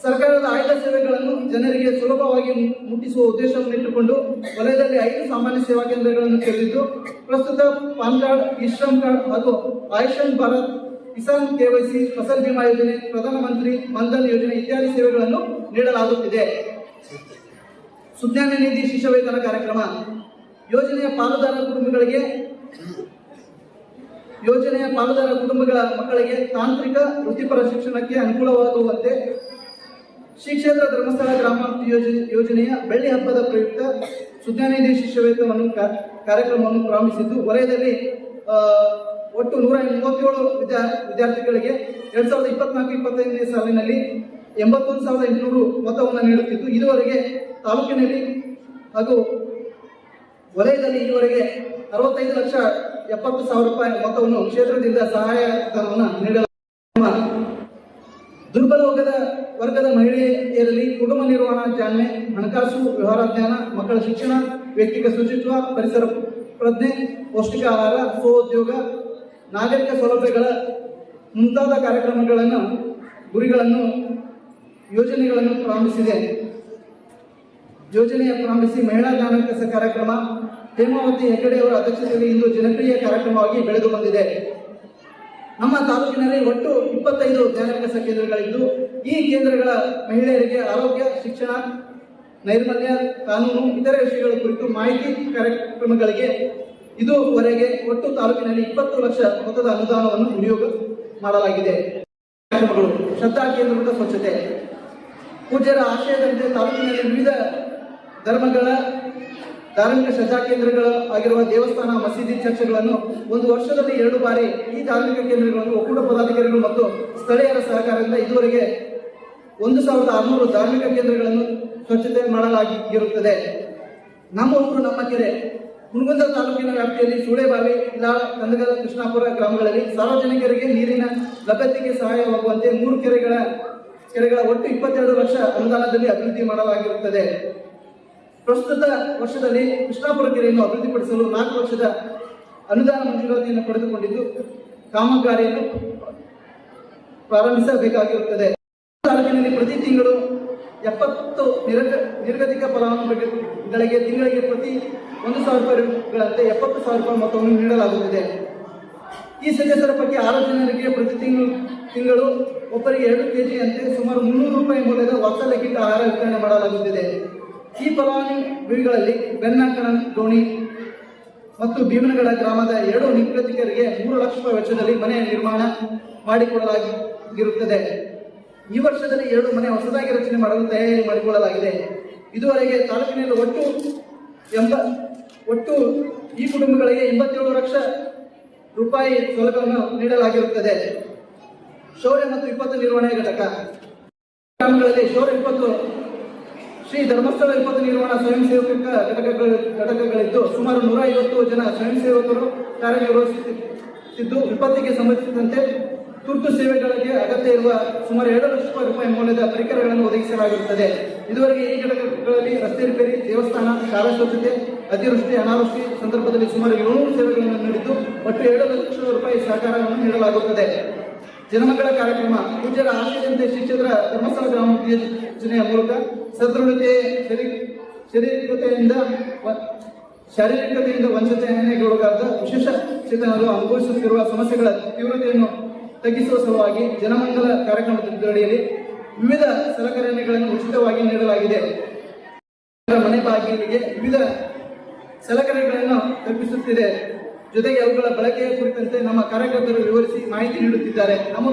ಸರ್ಕಾರದ ಆಯ್ದ ಸೇವೆಗಳನ್ನು ಜನರಿಗೆ ಸುಲಭವಾಗಿ ಮುಟ್ಟಿಸುವ ಉದ್ದೇಶವನ್ನು ಇಟ್ಟುಕೊಂಡು ವಲಯದಲ್ಲಿ 5 ಸಾಮಾನ್ಯ ಸೇವಾ ಕೇಂದ್ರಗಳನ್ನು ತೆರೆದಿದ್ದು ಪ್ರಸ್ತುತ ಪಾನ್ ಕಾರ್ಡ್, ಇ-ಶ್ರಮ್ ಕಾರ್ಡ್ ಹಾಗೂ ಆಯುಷ್ಮಾನ್ ಭಾರತ್, ಕಿಸಾನ್ ಕೆವೈಸಿ, ಫಸಲ್ ಬಿಮಾ ಯೋಜನೆ, ಪ್ರಧಾನಮಂತ್ರಿ ಮನ್ಧನ್ ಯೋಜನೆ ಇತ್ಯಾದಿ ಸೇವೆಗಳನ್ನು ನೀಡಲಾಗುತ್ತಿದೆ. ಸುಜ್ಞಾನ ನಿಧಿ ಶಿಷ್ಯ ವೇತನ ಕಾರ್ಯಕ್ರಮ ಯೋಜನೆಯ ಪಾಲುದಾರ ಕುಟುಂಬಗಳ ಮಕ್ಕಳಿಗೆ ತಾಂತ್ರಿಕ ವೃತ್ತಿಪರ ಶಿಕ್ಷಣಕ್ಕೆ ಅನುಕೂಲವಾಗುವಂತೆ ಶ್ರೀ ಕ್ಷೇತ್ರ ಧರ್ಮಸ್ಥಳ ಗ್ರಾಮಾಭಿವೃದ್ಧಿ ಯೋಜನೆಯ ಬೆಳ್ಳಿ ಹಬ್ಬದ ಪ್ರಯುಕ್ತ ಸುಜ್ಞಾನ ನಿಧಿ ಶಿಷ್ಯ ವೇತನವನ್ನು ಕಾರ್ಯಕ್ರಮವನ್ನು ಪ್ರಾರಂಭಿಸಿದ್ದು, ವಲಯದಲ್ಲಿ ಒಟ್ಟು 137 ವಿದ್ಯಾರ್ಥಿಗಳಿಗೆ 2024-25ನೇ ಸಾಲಿನಲ್ಲಿ 81,800 ಮೊತ್ತವನ್ನು ನೀಡುತ್ತಿದ್ದು, ಇದುವರೆಗೆ ತಾಲೂಕಿನಲ್ಲಿ ಹಾಗೂ ವಲಯದಲ್ಲಿ ಈವರೆಗೆ 65,70,000 ರೂಪಾಯಿ ಮೊತ್ತವನ್ನು ಕ್ಷೇತ್ರದಿಂದ ಸಹಾಯಧನವನ್ನು ನೀಡಲಾಗಿದೆ. ದುರ್ಬಲ ವರ್ಗದ ಮಹಿಳೆಯರಲ್ಲಿ ಕುಟುಂಬ ನಿರ್ವಹಣಾ ಜಾಣ್ಮೆ, ಹಣಕಾಸು ವ್ಯವಹಾರ ಜ್ಞಾನ, ಮಕ್ಕಳ ಶಿಕ್ಷಣ, ವ್ಯಕ್ತಿಗತ ಶುಚಿತ್ವ, ಪರಿಸರ ಪ್ರಜ್ಞೆ, ಪೌಷ್ಟಿಕ ಆಹಾರ, ಸ್ವೋದ್ಯೋಗ, ನಾಗರಿಕ ಸೌಲಭ್ಯಗಳ ಮುಂತಾದ ಕಾರ್ಯಕ್ರಮಗಳನ್ನು ಗುರಿಗಳನ್ನು ಯೋಜನೆಗಳನ್ನು ಪ್ರಾರಂಭಿಸಿ ಮಹಿಳಾ ಜ್ಞಾನವಿಕಾಸ ಕಾರ್ಯಕ್ರಮ ಹೇಮಾವತಿ ಹೆಗಡೆ ಅವರ ಅಧ್ಯಕ್ಷತೆಯಲ್ಲಿ ಇಂದು ಜನಪ್ರಿಯ ಕಾರ್ಯಕ್ರಮವಾಗಿ ಬೆಳೆದು ಬಂದಿದೆ. ನಮ್ಮ ತಾಲೂಕಿನಲ್ಲಿ ಒಟ್ಟು 25 ಜ್ಞಾನವಿಕಾಸ ಕೇಂದ್ರಗಳಿದ್ದು, ಈ ಕೇಂದ್ರಗಳ ಮಹಿಳೆಯರಿಗೆ ಆರೋಗ್ಯ, ಶಿಕ್ಷಣ, ನೈರ್ಮಲ್ಯ, ಕಾನೂನು, ಇತರೆ ವಿಷಯಗಳ ಕುರಿತು ಮಾಹಿತಿ ಕಾರ್ಯಕ್ರಮಗಳಿಗೆ ಇದುವರೆಗೆ ಒಟ್ಟು ತಾಲೂಕಿನಲ್ಲಿ 20 ಲಕ್ಷ ಮೊತ್ತದ ಅನುದಾನವನ್ನು ವಿನಿಯೋಗ ಮಾಡಲಾಗಿದೆ. ಕಾರ್ಯಕ್ರಮಗಳು ಶ್ರದ್ಧಾ ಕೇಂದ್ರದ ಸ್ವಚ್ಛತೆ ಪೂಜ್ಯರ ಆಶಯದಂತೆ ತಾಲೂಕಿನಲ್ಲಿ ವಿವಿಧ ಧರ್ಮಗಳ ಧಾರ್ಮಿಕ ಶ್ರದ್ಧಾ ಕೇಂದ್ರಗಳು ಆಗಿರುವ ದೇವಸ್ಥಾನ, ಮಸೀದಿ, ಚರ್ಚ್ಗಳನ್ನು ಒಂದು ವರ್ಷದಲ್ಲಿ 2 ಬಾರಿ ಈ ಧಾರ್ಮಿಕ ಕೇಂದ್ರಗಳನ್ನು ಒಕ್ಕೂಟ ಪದಾಧಿಕಾರಿಗಳು ಮತ್ತು ಸ್ಥಳೀಯರ ಸಹಕಾರದಿಂದ ಇದುವರೆಗೆ 1,600 ಧಾರ್ಮಿಕ ಕೇಂದ್ರಗಳನ್ನು ಸ್ವಚ್ಛತೆ ಮಾಡಲಾಗಿರುತ್ತದೆ. ನಮ್ಮ ಊರು ನಮ್ಮ ಕೆರೆ ಹುಣಗುಂದ ತಾಲೂಕಿನ ವ್ಯಾಪ್ತಿಯಲ್ಲಿ ಸೂಳೆಬಾವಿ, ಇಲಾಳ, ಕಂದಗಲ್, ಕೃಷ್ಣಾಪುರ ಗ್ರಾಮಗಳಲ್ಲಿ ಸಾರ್ವಜನಿಕರಿಗೆ ನೀರಿನ ಲಭ್ಯತೆಗೆ ಸಹಾಯವಾಗುವಂತೆ 3 ಕೆರೆಗಳ ಒಟ್ಟು 22 ಲಕ್ಷ ಅನುದಾನದಲ್ಲಿ ಅಭಿವೃದ್ಧಿ ಮಾಡಲಾಗಿರುತ್ತದೆ. ಪ್ರಸ್ತುತ ವರ್ಷದಲ್ಲಿ ಕೃಷ್ಣಾಪುರ ಕೆರೆಯನ್ನು ಅಭಿವೃದ್ಧಿಪಡಿಸಲು 4 ಲಕ್ಷದ ಅನುದಾನ ಮಂಜೂರಾತಿಯನ್ನು ಪಡೆದುಕೊಂಡಿದ್ದು, ಕಾಮಗಾರಿಯನ್ನು ಪ್ರಾರಂಭಿಸಬೇಕಾಗಿರುತ್ತದೆ. ತಾಲೂಕಿನಲ್ಲಿ ಪ್ರತಿ ತಿಂಗಳು 70 ನಿರ್ಗತಿಕ ಫಲಾನುಭವಿಗಳಿಗೆ ತಿಂಗಳಿಗೆ ಪ್ರತಿ 1,000 ರೂಪಾಯಿಗಳಂತೆ 70,000 ರೂಪಾಯಿ ಮೊತ್ತವನ್ನು ನೀಡಲಾಗುತ್ತಿದೆ. ಈ ಸದಸ್ಯರ ಪೈಕಿ 6 ಜನರಿಗೆ ಪ್ರತಿ ತಿಂಗಳು ಒಬ್ಬರಿಗೆ 2 ಕೆಜಿ ಅಂತೆ ಸುಮಾರು 300 ರೂಪಾಯಿ ಮೌಲ್ಯದ ವಾತ್ಸಲ್ಯ ಕಿಟ್ ಆಹಾರ ವಿತರಣೆ ಮಾಡಲಾಗುತ್ತಿದೆ. ಈ ಫಲಾನುಭವಿಗಳಲ್ಲಿ ಬೆನ್ನಕಣ, ಡೋಣಿ ಮತ್ತು ಭೀಮನಗಡ ಗ್ರಾಮದ 2 ನಿರ್ಗತಿಕರಿಗೆ 3 ಲಕ್ಷ ರೂಪಾಯಿ ವೆಚ್ಚದಲ್ಲಿ ಮನೆ ನಿರ್ಮಾಣ ಮಾಡಿಕೊಡಲಾಗಿರುತ್ತದೆ. ಈ ವರ್ಷದಲ್ಲಿ 2 ಮನೆ ಹೊಸದಾಗಿ ರಚನೆ ಮಾಡಲು ತಯಾರಿ ಮಾಡಿಕೊಳ್ಳಲಾಗಿದೆ. ಇದುವರೆಗೆ ತಾಲೂಕಿನಲ್ಲಿ ಒಟ್ಟು ಈ ಕುಟುಂಬಗಳಿಗೆ 87 ಲಕ್ಷ ರೂಪಾಯಿ ಸೌಲಭ್ಯವನ್ನು ನೀಡಲಾಗಿರುತ್ತದೆ. ಶೌರ್ಯ ಮತ್ತು ವಿಪತ್ತು ನಿರ್ವಹಣೆ ಘಟಕ ಗ್ರಾಮಗಳಲ್ಲಿ ಶೌರ್ಯ ವಿಪತ್ತು ಶ್ರೀ ಧರ್ಮಸ್ಥಳ ವಿಪತ್ತು ನಿರ್ವಹಣಾ ಸ್ವಯಂ ಸೇವಕ ಘಟಕಗಳಿದ್ದು ಸುಮಾರು 150 ಜನ ಸ್ವಯಂ ಸೇವಕರು ಕಾರ್ಯನಿರ್ವಹಿಸುತ್ತಿದ್ದು, ವಿಪತ್ತಿಗೆ ಸಂಬಂಧಿಸಿದಂತೆ ತುರ್ತು ಸೇವೆಗಳಿಗೆ ಅಗತ್ಯ ಇರುವ ಸುಮಾರು 2 ಲಕ್ಷ ರೂಪಾಯಿ ಮೌಲ್ಯದ ಪರಿಕರಗಳನ್ನು ಒದಗಿಸಲಾಗಿರುತ್ತದೆ. ಇದುವರೆಗೆ ಈ ಘಟಕಗಳಲ್ಲಿ ರಸ್ತೆ ರಿಪೇರಿ, ದೇವಸ್ಥಾನ, ಶಾಲಾ ಸ್ವಚ್ಛತೆ, ಅತಿವೃಷ್ಟಿ, ಅನಾವೃಷ್ಟಿ ಸಂದರ್ಭದಲ್ಲಿ ಸುಮಾರು 700 ಸೇವೆಗಳನ್ನು ನೀಡಿದ್ದು ಒಟ್ಟು 2 ಲಕ್ಷ ರೂಪಾಯಿ ಸಹಕಾರವನ್ನು ನೀಡಲಾಗುತ್ತದೆ. ಜನಮಂಗಳ ಕಾರ್ಯಕ್ರಮ ಪೂಜ್ಯರ ಆಶಯದಂತೆ ಶ್ರೀ ಕ್ಷೇತ್ರ ಧರ್ಮಸ್ಥಳ ಗ್ರಾಮಾಭಿವೃದ್ಧಿ ಯೋಜನೆಯ ಮೂಲಕ ಸದೃಢತೆ, ಶಾರೀರಿಕತೆಯಿಂದ ವಂಚನೆಗೊಳಗಾದ ವಿಶೇಷ ಚೇತನರು ಅನುಭವಿಸುತ್ತಿರುವ ಸಮಸ್ಯೆಗಳ ತೀವ್ರತೆಯನ್ನು ತಗ್ಗಿಸುವ ಸಲುವಾಗಿ ಜನಮಂಗಲ ಕಾರ್ಯಕ್ರಮದ ಅಡಿಯಲ್ಲಿ ವಿವಿಧ ಸಲಕರಣೆಗಳನ್ನು ಉಚಿತವಾಗಿ ನೀಡಲಾಗಿದೆ. ಮನೆ ಬಾಗಿಲಿಗೆ ವಿವಿಧ ಸಲಕರಣೆಗಳನ್ನು ಕಲ್ಪಿಸುತ್ತಿದೆ. ಜೊತೆಗೆ ಅವುಗಳ ಬಳಕೆಯ ಕುರಿತಂತೆ ನಮ್ಮ ಕಾರ್ಯಕರ್ತರು ವಿವರಿಸಿ ಮಾಹಿತಿ ನೀಡುತ್ತಿದ್ದಾರೆ.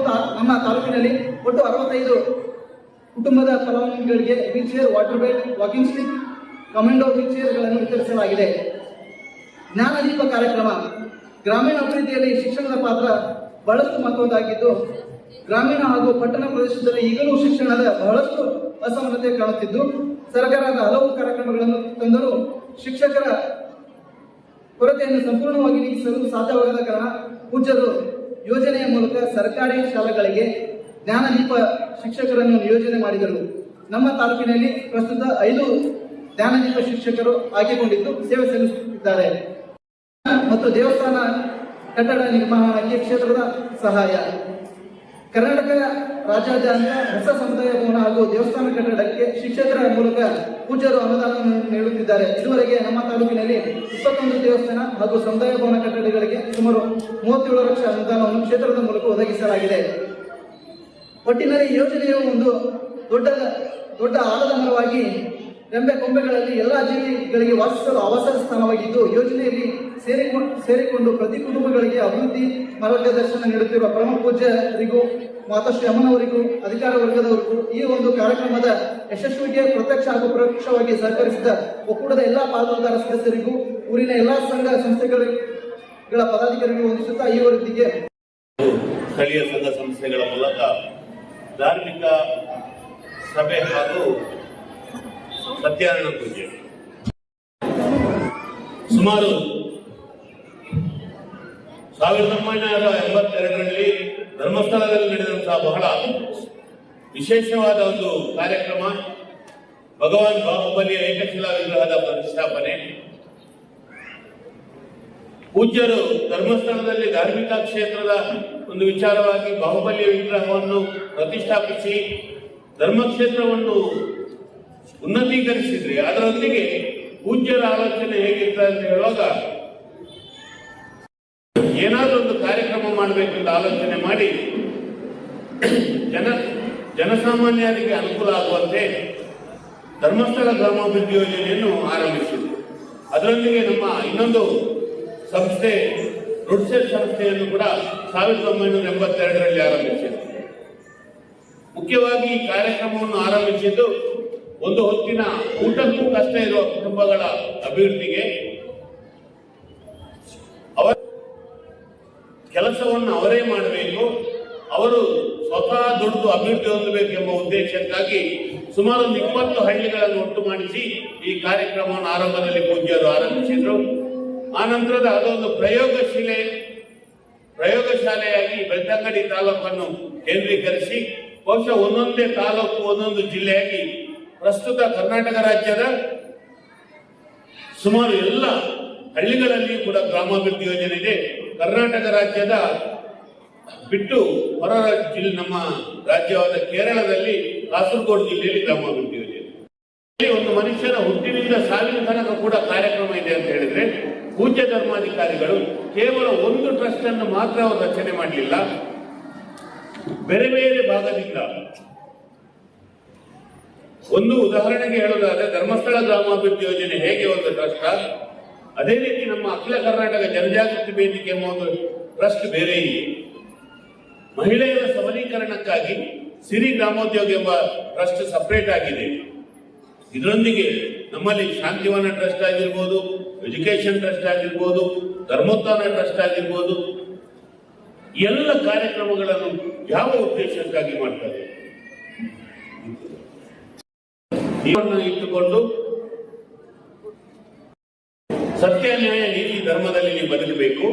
ನಮ್ಮ ತಾಲೂಕಿನಲ್ಲಿ ಒಟ್ಟು 65 ಕುಟುಂಬದ ಫಲಾನುಭವಿಗಳಿಗೆ wheel chair, water bed, walking stick, commode wheel ಚೇರ್ಗಳನ್ನು ವಿತರಿಸಲಾಗಿದೆ. ಜ್ಞಾನದೀಪ ಕಾರ್ಯಕ್ರಮ ಗ್ರಾಮೀಣ ಅಭಿವೃದ್ಧಿಯಲ್ಲಿ ಶಿಕ್ಷಣದ ಪಾತ್ರ ಬಹಳಷ್ಟು ಮಹತ್ವದ್ದಾಗಿದ್ದು, ಗ್ರಾಮೀಣ ಹಾಗೂ ಪಟ್ಟಣ ಪ್ರದೇಶದಲ್ಲಿ ಈಗಲೂ ಶಿಕ್ಷಣದ ಬಹಳಷ್ಟು ಅಸಮಾನತೆ ಕಾಣುತ್ತಿದ್ದು, ಸರ್ಕಾರದ ಹಲವು ಕಾರ್ಯಕ್ರಮಗಳನ್ನು ತಂದರೂ ಶಿಕ್ಷಕರ ಕೊರತೆಯನ್ನು ಸಂಪೂರ್ಣವಾಗಿ ನೀಗಿಸಲು ಸಾಧ್ಯವಾಗದ ಕಾರಣ ಪೂಜ್ಯರು ಯೋಜನೆಯ ಮೂಲಕ ಸರ್ಕಾರಿ ಶಾಲೆಗಳಿಗೆ ಜ್ಞಾನದೀಪ ಶಿಕ್ಷಕರನ್ನು ನಿಯೋಜನೆ ಮಾಡಿದರು. ನಮ್ಮ ತಾಲೂಕಿನಲ್ಲಿ ಪ್ರಸ್ತುತ 5 ಜ್ಞಾನದೀಪ ಶಿಕ್ಷಕರು ಆಯ್ಕೆಗೊಂಡಿದ್ದು ಸೇವೆ ಸಲ್ಲಿಸುತ್ತಿದ್ದಾರೆ. ಮತ್ತು ದೇವಸ್ಥಾನ ಕಟ್ಟಡ ನಿರ್ಮಾಣಕ್ಕೆ ಕ್ಷೇತ್ರದ ಸಹಾಯ ಕರ್ನಾಟಕ ರಾಜ್ಯಾದ್ಯಂತ ಹೊಸ ಸಮುದಾಯ ಭವನ ಹಾಗೂ ದೇವಸ್ಥಾನ ಕಟ್ಟಡಕ್ಕೆ ಶ್ರೀ ಕ್ಷೇತ್ರ ಮೂಲಕ ಪೂಜ್ಯರು ಅನುದಾನವನ್ನು ನೀಡುತ್ತಿದ್ದಾರೆ. ಇದುವರೆಗೆ ನಮ್ಮ ತಾಲೂಕಿನಲ್ಲಿ 21 ದೇವಸ್ಥಾನ ಹಾಗೂ ಸಮುದಾಯ ಭವನ ಕಟ್ಟಡಗಳಿಗೆ ಸುಮಾರು 37 ಲಕ್ಷ ಅನುದಾನವನ್ನು ಕ್ಷೇತ್ರದ ಮೂಲಕ ಒದಗಿಸಲಾಗಿದೆ. ಒಟ್ಟಿನಲ್ಲಿ ಯೋಜನೆಯು ಒಂದು ದೊಡ್ಡ ಆಲದ ಮರವಾಗಿ ರೆಂಬೆ ಕೊಂಬೆಗಳಲ್ಲಿ ಎಲ್ಲಾ ಜೀವಿಗಳಿಗೆ ವಾಸಿಸಲು ಆವಾಸ ಸ್ಥಾನವಾಗಿದ್ದು, ಯೋಜನೆಯಲ್ಲಿ ಸೇರಿಕೊಂಡು ಪ್ರತಿ ಕುಟುಂಬಗಳಿಗೆ ಅಭಿವೃದ್ಧಿ ಮಾರ್ಗದರ್ಶನ ನೀಡುತ್ತಿರುವ ಪರಮ ಪೂಜ್ಯರಿಗೂ ಮಾತಾಶ್ರೀ ಅಮ್ಮನವರಿಗೂ ಅಧಿಕಾರ ವರ್ಗದವರಿಗೂ ಈ ಒಂದು ಕಾರ್ಯಕ್ರಮದ ಯಶಸ್ವಿಗೆ ಪ್ರತ್ಯಕ್ಷ ಹಾಗೂ ಪರೋಕ್ಷವಾಗಿ ಸಹಕರಿಸಿದ ಒಕ್ಕೂಟದ ಎಲ್ಲಾ ಪಾಲುದಾರ ಸದಸ್ಯರಿಗೂ ಊರಿನ ಎಲ್ಲಾ ಸಂಘ ಸಂಸ್ಥೆಗಳ ಪದಾಧಿಕಾರಿಗಳು ಹೊಂದಿಸುತ್ತಾ ಈ ವರದಿಗೆ ಸ್ಥಳೀಯ ಸಂಘ ಸಂಸ್ಥೆಗಳ ಮೂಲಕ ಧಾರ್ಮಿಕ ಸಭೆ ಹಾಗೂ ಸತ್ಯನಾರಾಯಣ ಪೂಜೆ ಸುಮಾರು 1982ರಲ್ಲಿ ಧರ್ಮಸ್ಥಳದಲ್ಲಿ ನಡೆದಂತಹ ಬಹಳ ವಿಶೇಷವಾದ ಒಂದು ಕಾರ್ಯಕ್ರಮ. ಭಗವಾನ್ ಬಾಹುಬಲಿಯ ಏಕಶಿಲಾ ವಿಗ್ರಹದ ಪ್ರತಿಷ್ಠಾಪನೆ. ಪೂಜ್ಯರು ಧರ್ಮಸ್ಥಳದಲ್ಲಿ ಧಾರ್ಮಿಕ ಕ್ಷೇತ್ರದ ಒಂದು ವಿಚಾರವಾಗಿ ಬಾಹುಬಲಿಯ ವಿಗ್ರಹವನ್ನು ಪ್ರತಿಷ್ಠಾಪಿಸಿ ಧರ್ಮಕ್ಷೇತ್ರವನ್ನು ಉನ್ನತೀಕರಿಸಿದ್ರಿ. ಅದರೊಂದಿಗೆ ಪೂಜ್ಯರ ಆಲೋಚನೆ ಹೇಗಿರ್ತದೆ ಅಂತ ಹೇಳುವಾಗ, ಏನಾದರೂ ಒಂದು ಕಾರ್ಯಕ್ರಮ ಮಾಡಬೇಕೆಂದು ಆಲೋಚನೆ ಮಾಡಿ ಜನಸಾಮಾನ್ಯರಿಗೆ ಅನುಕೂಲ ಆಗುವಂತೆ ಧರ್ಮಸ್ಥಳ ಗ್ರಾಮಾಭಿವೃದ್ಧಿ ಯೋಜನೆಯನ್ನು ಆರಂಭಿಸಿದರು. ಅದರೊಂದಿಗೆ ನಮ್ಮ ಇನ್ನೊಂದು ಸಂಸ್ಥೆ ರುಡ್ಸೆಟ್ ಸಂಸ್ಥೆಯನ್ನು ಕೂಡ 1982ರಲ್ಲಿ ಆರಂಭಿಸಿದರು. ಮುಖ್ಯವಾಗಿ ಈ ಕಾರ್ಯಕ್ರಮವನ್ನು ಆರಂಭಿಸಿದ್ದು ಒಂದು ಹೊತ್ತಿನ ಊಟಕ್ಕೂ ಕಷ್ಟ ಇರುವ ಕುಟುಂಬಗಳ ಅಭಿವೃದ್ಧಿಗೆ, ಅವರ ಕೆಲಸವನ್ನು ಅವರೇ ಮಾಡಬೇಕು, ಅವರು ಸ್ವತಃ ದುಡಿದು ಅಭಿವೃದ್ಧಿ ಹೊಂದಬೇಕೆಂಬ ಉದ್ದೇಶಕ್ಕಾಗಿ ಸುಮಾರು 20 ಹಳ್ಳಿಗಳನ್ನು ಒಟ್ಟು ಮಾಡಿಸಿ ಈ ಕಾರ್ಯಕ್ರಮವನ್ನು ಆರಂಭದಲ್ಲಿ ಪೂಜ್ಯರು ಆರಂಭಿಸಿದ್ರು. ಆ ನಂತರದ ಅದೊಂದು ಪ್ರಯೋಗಶಾಲೆಯಾಗಿ ಬೆಳ್ತಂಗಡಿ ತಾಲೂಕನ್ನು ಕೇಂದ್ರೀಕರಿಸಿ ಬಹುಶಃ ಒಂದೊಂದೇ ತಾಲೂಕು ಒಂದೊಂದು ಜಿಲ್ಲೆಯಾಗಿ ಪ್ರಸ್ತುತ ಕರ್ನಾಟಕ ರಾಜ್ಯದ ಸುಮಾರು ಎಲ್ಲ ಹಳ್ಳಿಗಳಲ್ಲಿ ಕೂಡ ಗ್ರಾಮಾಭಿವೃದ್ಧಿ ಯೋಜನೆ ಇದೆ. ಕರ್ನಾಟಕ ರಾಜ್ಯದ ಬಿಟ್ಟು ಹೊರ ಜಿಲ್ಲೆ ನಮ್ಮ ರಾಜ್ಯವಾದ ಕೇರಳದಲ್ಲಿ ಕಾಸರಗೋಡು ಜಿಲ್ಲೆಯಲ್ಲಿ ಗ್ರಾಮಾಭಿವೃದ್ಧಿ ಯೋಜನೆ. ಒಂದು ಮನುಷ್ಯನ ಹುಟ್ಟಿನಿಂದ ಸಾವಿನ ತನಕ ಕೂಡ ಕಾರ್ಯಕ್ರಮ ಇದೆ ಅಂತ ಹೇಳಿದ್ರೆ, ಪೂಜ್ಯ ಧರ್ಮಾಧಿಕಾರಿಗಳು ಕೇವಲ ಒಂದು ಟ್ರಸ್ಟ್ ಅನ್ನು ಮಾತ್ರ ಅವರು ರಚನೆ ಮಾಡಲಿಲ್ಲ. ಬೇರೆ ಬೇರೆ ಭಾಗದಿಂದ, ಒಂದು ಉದಾಹರಣೆಗೆ ಹೇಳೋದಾದ್ರೆ ಧರ್ಮಸ್ಥಳ ಗ್ರಾಮಾಭಿವೃದ್ಧಿ ಯೋಜನೆ ಹೇಗೆ ಒಂದು ಟ್ರಸ್ಟ್, ಅದೇ ರೀತಿ ನಮ್ಮ ಅಖಿಲ ಕರ್ನಾಟಕ ಜನಜಾಗೃತಿ ವೇದಿಕೆ ಎಂಬ ಒಂದು ಟ್ರಸ್ಟ್ ಬೇರೆ ಇದೆ. ಮಹಿಳೆಯರ ಸಬಲೀಕರಣಕ್ಕಾಗಿ ಸಿರಿ ಗ್ರಾಮೋದ್ಯೋಗ ಎಂಬ ಟ್ರಸ್ಟ್ ಸಪರೇಟ್ ಆಗಿದೆ. ಇದರೊಂದಿಗೆ ನಮ್ಮಲ್ಲಿ ಶಾಂತಿವನ ಟ್ರಸ್ಟ್ ಆಗಿರ್ಬೋದು, ಎಜುಕೇಶನ್ ಟ್ರಸ್ಟ್ ಆಗಿರ್ಬೋದು, ಧರ್ಮೋತ್ಥಾನ ಟ್ರಸ್ಟ್ ಆಗಿರ್ಬೋದು, ಎಲ್ಲ ಕಾರ್ಯಕ್ರಮಗಳನ್ನು ಯಾವ ಉದ್ದೇಶಕ್ಕಾಗಿ ಮಾಡ್ತಾರೆ ಇಟ್ಟುಕೊಂಡು ಸತ್ಯ, ನ್ಯಾಯ, ನೀತಿ, ಧರ್ಮದಲ್ಲಿ ನೀವು ಬದುಕಬೇಕು.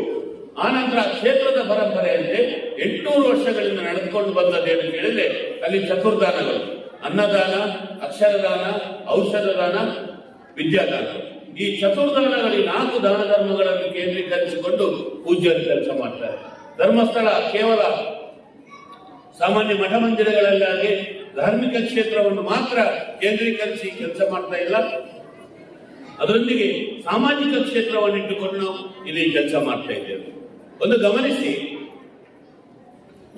ಆನಂತರ ಕ್ಷೇತ್ರದ ಪರಂಪರೆಯಂತೆ 800 ವರ್ಷಗಳಿಂದ ನಡೆದುಕೊಂಡು ಬಂದದ್ದೇನು ಹೇಳಿದ್ರೆ, ಅಲ್ಲಿ ಚತುರ್ದಾನಗಳು, ಅನ್ನದಾನ, ಅಕ್ಷರದಾನ, ಔಷಧದಾನ, ವಿದ್ಯಾದಾನ, ಈ ಚತುರ್ದಾನಗಳಲ್ಲಿ 4 ದಾನ ಧರ್ಮಗಳನ್ನು ಕೇಂದ್ರೀಕರಿಸಿಕೊಂಡು ಪೂಜ್ಯರು ಕೆಲಸ ಮಾಡ್ತಾರೆ. ಧರ್ಮಸ್ಥಳ ಕೇವಲ ಸಾಮಾನ್ಯ ಮಠ ಮಂದಿರಗಳಲ್ಲಾಗಿ ಧಾರ್ಮಿಕ ಕ್ಷೇತ್ರವನ್ನು ಮಾತ್ರ ಕೇಂದ್ರೀಕರಿಸಿ ಕೆಲಸ ಮಾಡ್ತಾ ಇಲ್ಲ, ಅದರೊಂದಿಗೆ ಸಾಮಾಜಿಕ ಕ್ಷೇತ್ರವನ್ನು ಇಟ್ಟುಕೊಂಡು ನಾವು ಇಲ್ಲಿ ಕೆಲಸ ಮಾಡ್ತಾ ಇದ್ದೇವೆ. ಒಂದು ಗಮನಿಸಿ,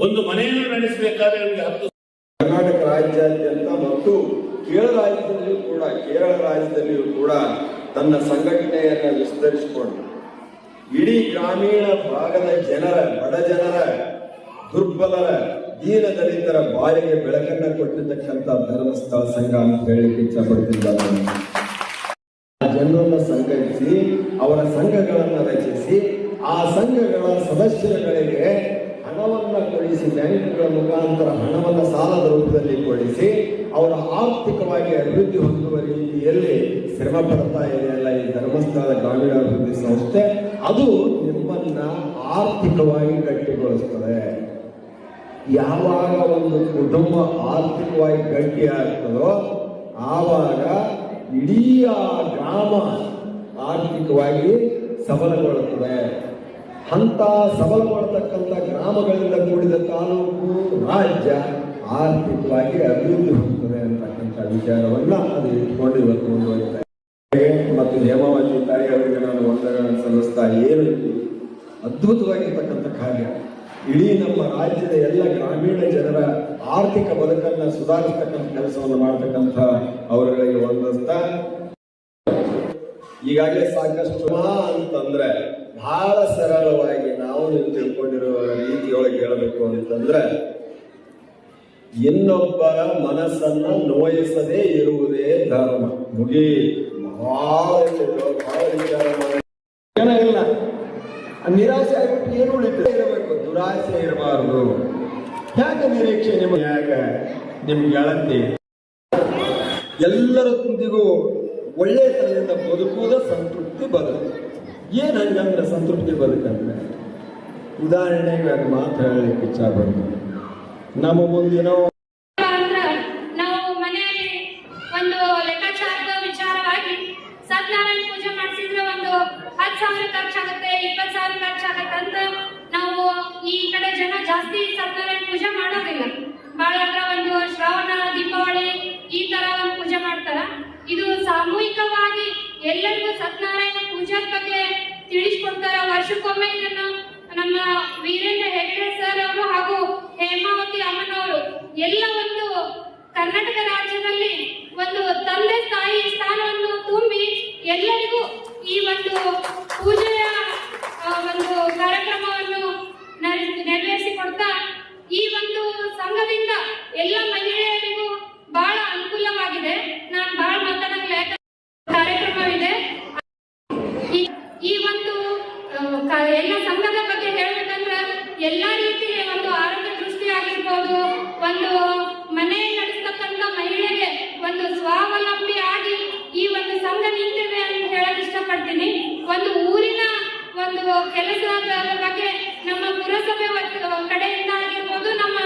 ಒಂದು ಮನೆಯನ್ನು ನಡೆಸಬೇಕಾದ್ರೆ ನಮಗೆ 10 ಕರ್ನಾಟಕ ರಾಜ್ಯಾದ್ಯಂತ ಮತ್ತು ಕೇರಳ ರಾಜ್ಯದಲ್ಲಿಯೂ ಕೂಡ ತನ್ನ ಸಂಘಟನೆಯನ್ನು ವಿಸ್ತರಿಸಿಕೊಂಡು ಇಡೀ ಗ್ರಾಮೀಣ ಭಾಗದ ಜನರ, ಬಡ ಜನರ, ದುರ್ಬಲರ, ದೀನ ದಲಿತರ ಬಾಳಿಗೆ ಬೆಳಕನ್ನು ಕೊಟ್ಟಿರ್ತಕ್ಕಂಥ ಧರ್ಮಸ್ಥಳ ಸಂಘ ಅಂತ ಹೇಳಲಿಕ್ಕೆ ಇಚ್ಛಪಡ್ತಿದ್ದಾರೆ. ಜನರನ್ನು ಸಂಘಟಿಸಿ ಅವರ ಸಂಘಗಳನ್ನು ರಚಿಸಿ ಆ ಸಂಘಗಳ ಸದಸ್ಯರುಗಳಿಗೆ ಹಣವನ್ನು ಕೊಡಿಸಿ, ಬ್ಯಾಂಕ್ಗಳ ಮುಖಾಂತರ ಹಣವನ್ನು ಸಾಲದ ರೂಪದಲ್ಲಿ ಕೊಡಿಸಿ ಅವರ ಆರ್ಥಿಕವಾಗಿ ಅಭಿವೃದ್ಧಿ ಹೊಂದುವ ರೀತಿಯಲ್ಲಿ ಶ್ರಮ ಪಡ್ತಾ ಇದೆಯಲ್ಲ ಈ ಧರ್ಮಸ್ಥಳದ ಗ್ರಾಮೀಣಾಭಿವೃದ್ಧಿ ಸಂಸ್ಥೆ, ಅದು ನಿಮ್ಮನ್ನ ಆರ್ಥಿಕವಾಗಿ ಗಟ್ಟಿಗೊಳಿಸ್ತದೆ. ಯಾವಾಗ ಒಂದು ಕುಟುಂಬ ಆರ್ಥಿಕವಾಗಿ ಗಟ್ಟಿ ಆಗ್ತದೋ ಆವಾಗ ಇಡೀ ಆ ಗ್ರಾಮ ಆರ್ಥಿಕವಾಗಿ ಸಬಲಗೊಳ್ಳುತ್ತದೆ. ಅಂತ ಸಬಲಗೊಳ್ಳತಕ್ಕಂಥ ಗ್ರಾಮಗಳಿಂದ ಕೂಡಿದ ತಾಲೂಕು, ರಾಜ್ಯ ಆರ್ಥಿಕವಾಗಿ ಅಭಿವೃದ್ಧಿ ಹೊಂದುತ್ತದೆ ಅಂತಕ್ಕಂಥ ವಿಚಾರವನ್ನ ಅದು ಇಟ್ಕೊಂಡು ಇವತ್ತು ಮುಂದುವರಿತಾ ಇದೆ. ಮತ್ತು ಹೇಮಾವತಿ ತಾಯಿ ಅವರಿಗೆ ನಾನು ವಂದನೆಗಳನ್ನು ಸಲ್ಲಿಸ್ತಾ ಏನು ಅದ್ಭುತವಾಗಿರ್ತಕ್ಕಂಥ ಕಾರ್ಯ, ಇಡೀ ನಮ್ಮ ರಾಜ್ಯದ ಎಲ್ಲ ಗ್ರಾಮೀಣ ಜನರ ಆರ್ಥಿಕ ಬದುಕನ್ನು ಸುಧಾರಿಸ್ತಕ್ಕಂಥ ಕೆಲಸವನ್ನು ಮಾಡತಕ್ಕಂಥ ಅವರುಗಳಿಗೆ ವಂದಿಸ್ತಾ, ಈಗಾಗಲೇ ಸಾಕಷ್ಟು ಅಂತಂದ್ರೆ ಬಹಳ ಸರಳವಾಗಿ ನಾವು ನೀವು ತಿಳ್ಕೊಂಡಿರುವ ರೀತಿಯೊಳಗೆ ಹೇಳಬೇಕು ಅಂತಂದ್ರೆ, ಇನ್ನೊಬ್ಬರ ಮನಸ್ಸನ್ನ ನೋಯಿಸದೇ ಇರುವುದೇ ಧರ್ಮ. ಮುಗಿ ಬಹಳ ವಿಚಾರ ಜನ ಇಲ್ಲ, ನಿರಾಸೆ ಆಗ್ಬಿಟ್ಟು ಏನು ಉಳಿತು ಇರಬೇಕು, ದುರಾಸೆ ಇರಬಾರದು. ಯಾಕೆ ನಿರೀಕ್ಷೆ ನಿಮ್ ಗೆಳತಿ ಎಲ್ಲರೊಂದಿಗೂ ಒಳ್ಳೆತನದಿಂದ ಬದುಕುವುದ ಸಂತೃಪ್ತಿ ಬದುಕು. ಏನ್ ಹಂಗಂದ್ರೆ ಸಂತೃಪ್ತಿ ಬದುಕಂದ್ರೆ, ಉದಾಹರಣೆಗೆ ಅದು ಮಾತು ಹೇಳಲಿಕ್ಕೆ ಇಚ್ಛೆ ಬರ್ತದೆ. ನಮ್ಮ ಮುಂದಿನ ನಾವು ಮನೆಯಲ್ಲಿ ಒಂದು ಲೆಕ್ಕಾಚಾರದ ವಿಚಾರವಾಗಿ ಸತ್ಯನಾರಾಯಣ ಪೂಜೆ ಮಾಡಿಸಿದ್ರೆ ಒಂದು 10,000 ಖರ್ಚಾಗುತ್ತೆ, 20,000 ಖರ್ಚಾಗುತ್ತೆ ಅಂತ ನಾವು ಈ ಕಡೆ ಜನ ಜಾಸ್ತಿ ಸತ್ಯನಾರಾಯಣ ಪೂಜೆ ಮಾಡೋದಿಲ್ಲ. ಬಹಳ ಒಂದು ಶ್ರಾವಣ, ದೀಪಾವಳಿ ಈ ತರ ಒಂದು ಪೂಜೆ ಮಾಡ್ತಾರ. ಇದು ಸಾಮೂಹಿಕವಾಗಿ ಎಲ್ಲರಿಗೂ ಸತ್ಯನಾರಾಯಣ ಪೂಜೆ ಬಗ್ಗೆ ತಿಳಿಸ್ಕೊಡ್ತಾರ. ವರ್ಷಕ್ಕೊಮ್ಮೆ ಇದನ್ನು ನಮ್ಮ ವೀರೇಂದ್ರ ಹೆಗ್ಡೆ ಸರ್ ಅವರು ಹಾಗೂ ಹೇಮಾವತಿ ಅಮ್ಮನವರು ಎಲ್ಲ ಒಂದು ಕರ್ನಾಟಕ ರಾಜ್ಯದಲ್ಲಿ ಒಂದು ತಂದೆ ತಾಯಿ ಸ್ಥಾನವನ್ನು ತುಂಬಿ ಎಲ್ಲರಿಗೂ ಈ ಒಂದು ಪೂಜೆಯ ಒಂದು ಕಾರ್ಯಕ್ರಮವನ್ನು ನೆರವೇರಿಸಿಕೊಡ್ತಾ ಈ ಒಂದು ಸಂಘದಿಂದ ಎಲ್ಲ ಮಹಿಳೆಯರಿಗೂ ಬಹಳ ಅನುಕೂಲವಾಗಿದೆ. ನಾನು ಬಹಳ ಮಾತಾಡಲ್ಲ, ಕಾರ್ಯಕ್ರಮವಿದೆ. ಈ ಒಂದು ಎಲ್ಲ ಸಂಘದ ಬಗ್ಗೆ ಹೇಳ್ಬೇಕಂದ್ರೆ ಎಲ್ಲಾ ರೀತಿಯ ಒಂದು ಆರೋಗ್ಯ ದೃಷ್ಟಿ ಆಗಿರ್ಬೋದು, ಒಂದು ಮನೆ ನಡೆಸ್ತಕ್ಕಂಥ ಮಹಿಳೆಗೆ ಒಂದು ಸ್ವಾವಲಂಬಿ ಆಗಿ ಈ ಒಂದು ಸಂಘ ನಿಂತಿದೆ ಅಂತ ಹೇಳಕ್ ಇಷ್ಟಪಡ್ತೀನಿ. ಒಂದು ಊರಿನ ಒಂದು ಕೆಲಸದ ಬಗ್ಗೆ ನಮ್ಮ ಪುರಸಭೆ ಕಡೆಯಿಂದ ಆಗಿರ್ಬೋದು, ನಮ್ಮ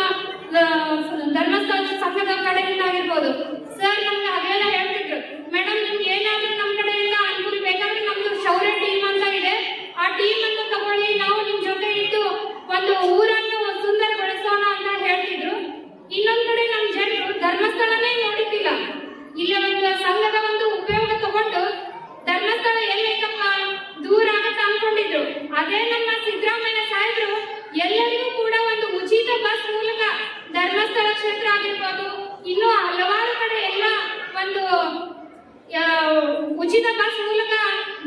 ಧರ್ಮಸ್ಥಳ ಸಂಘದ ಕಡೆಯಿಂದ ಆಗಿರ್ಬೋದು, ಸರ್ ನಮ್ಗೆ ಅದೆಲ್ಲ ಹೇಳ್ತಿದ್ರು, ಮೇಡಮ್ ನಿಮ್ಗೆ ಏನಾದ್ರೂ ನಮ್ಮ ಕಡೆಯಿಂದ ಅನುಕೂಲ ಬೇಕಾದ್ರೆ ನಮ್ದು ಶೌರ್ಯ ಟೀಮ್ ಅಂತ ಇದೆ, ಆ ಟೀಮ್ ಅನ್ನು ತಗೊಳ್ಳಿ, ನಾವು ನಿಮ್ ಜೊತೆ ಇದ್ದು ಒಂದು ಊರನ್ನು ಸುಂದರಗೊಳಿಸೋಣ ಅಂತ ಹೇಳ್ತಿದ್ರು. ಇನ್ನೊಂದ್ ಕಡೆ ನಮ್ ಜನರು ಧರ್ಮಸ್ಥಳನೇ ನೋಡಿದ್ದಿಲ್ಲ. ಇಲ್ಲಿ ಒಂದು ಸಂಘದ ಒಂದು ಉಪಯೋಗ ತಗೊಂಡು ಧರ್ಮಸ್ಥಳ ಎಲ್ಲೈತಪ್ಪ ದೂರ ಆಗತ್ತ ಅನ್ಕೊಂಡಿದ್ರು. ಅದೇ ನಮ್ಮ ಸಿದ್ದರಾಮಯ್ಯ ಸಾಹೇಬರು ಎಲ್ಲರಿಗೂ ಕೂಡ ಒಂದು ಉಚಿತ ಬಸ್ ಮೂಲಕ ಧರ್ಮಸ್ಥಳ ಕ್ಷೇತ್ರ ಆಗಿರ್ಬೋದು, ಇನ್ನು ಹಲವಾರು ಕಡೆ ಎಲ್ಲ ಒಂದು ಉಚಿತ ಬಸ್ ಮೂಲಕ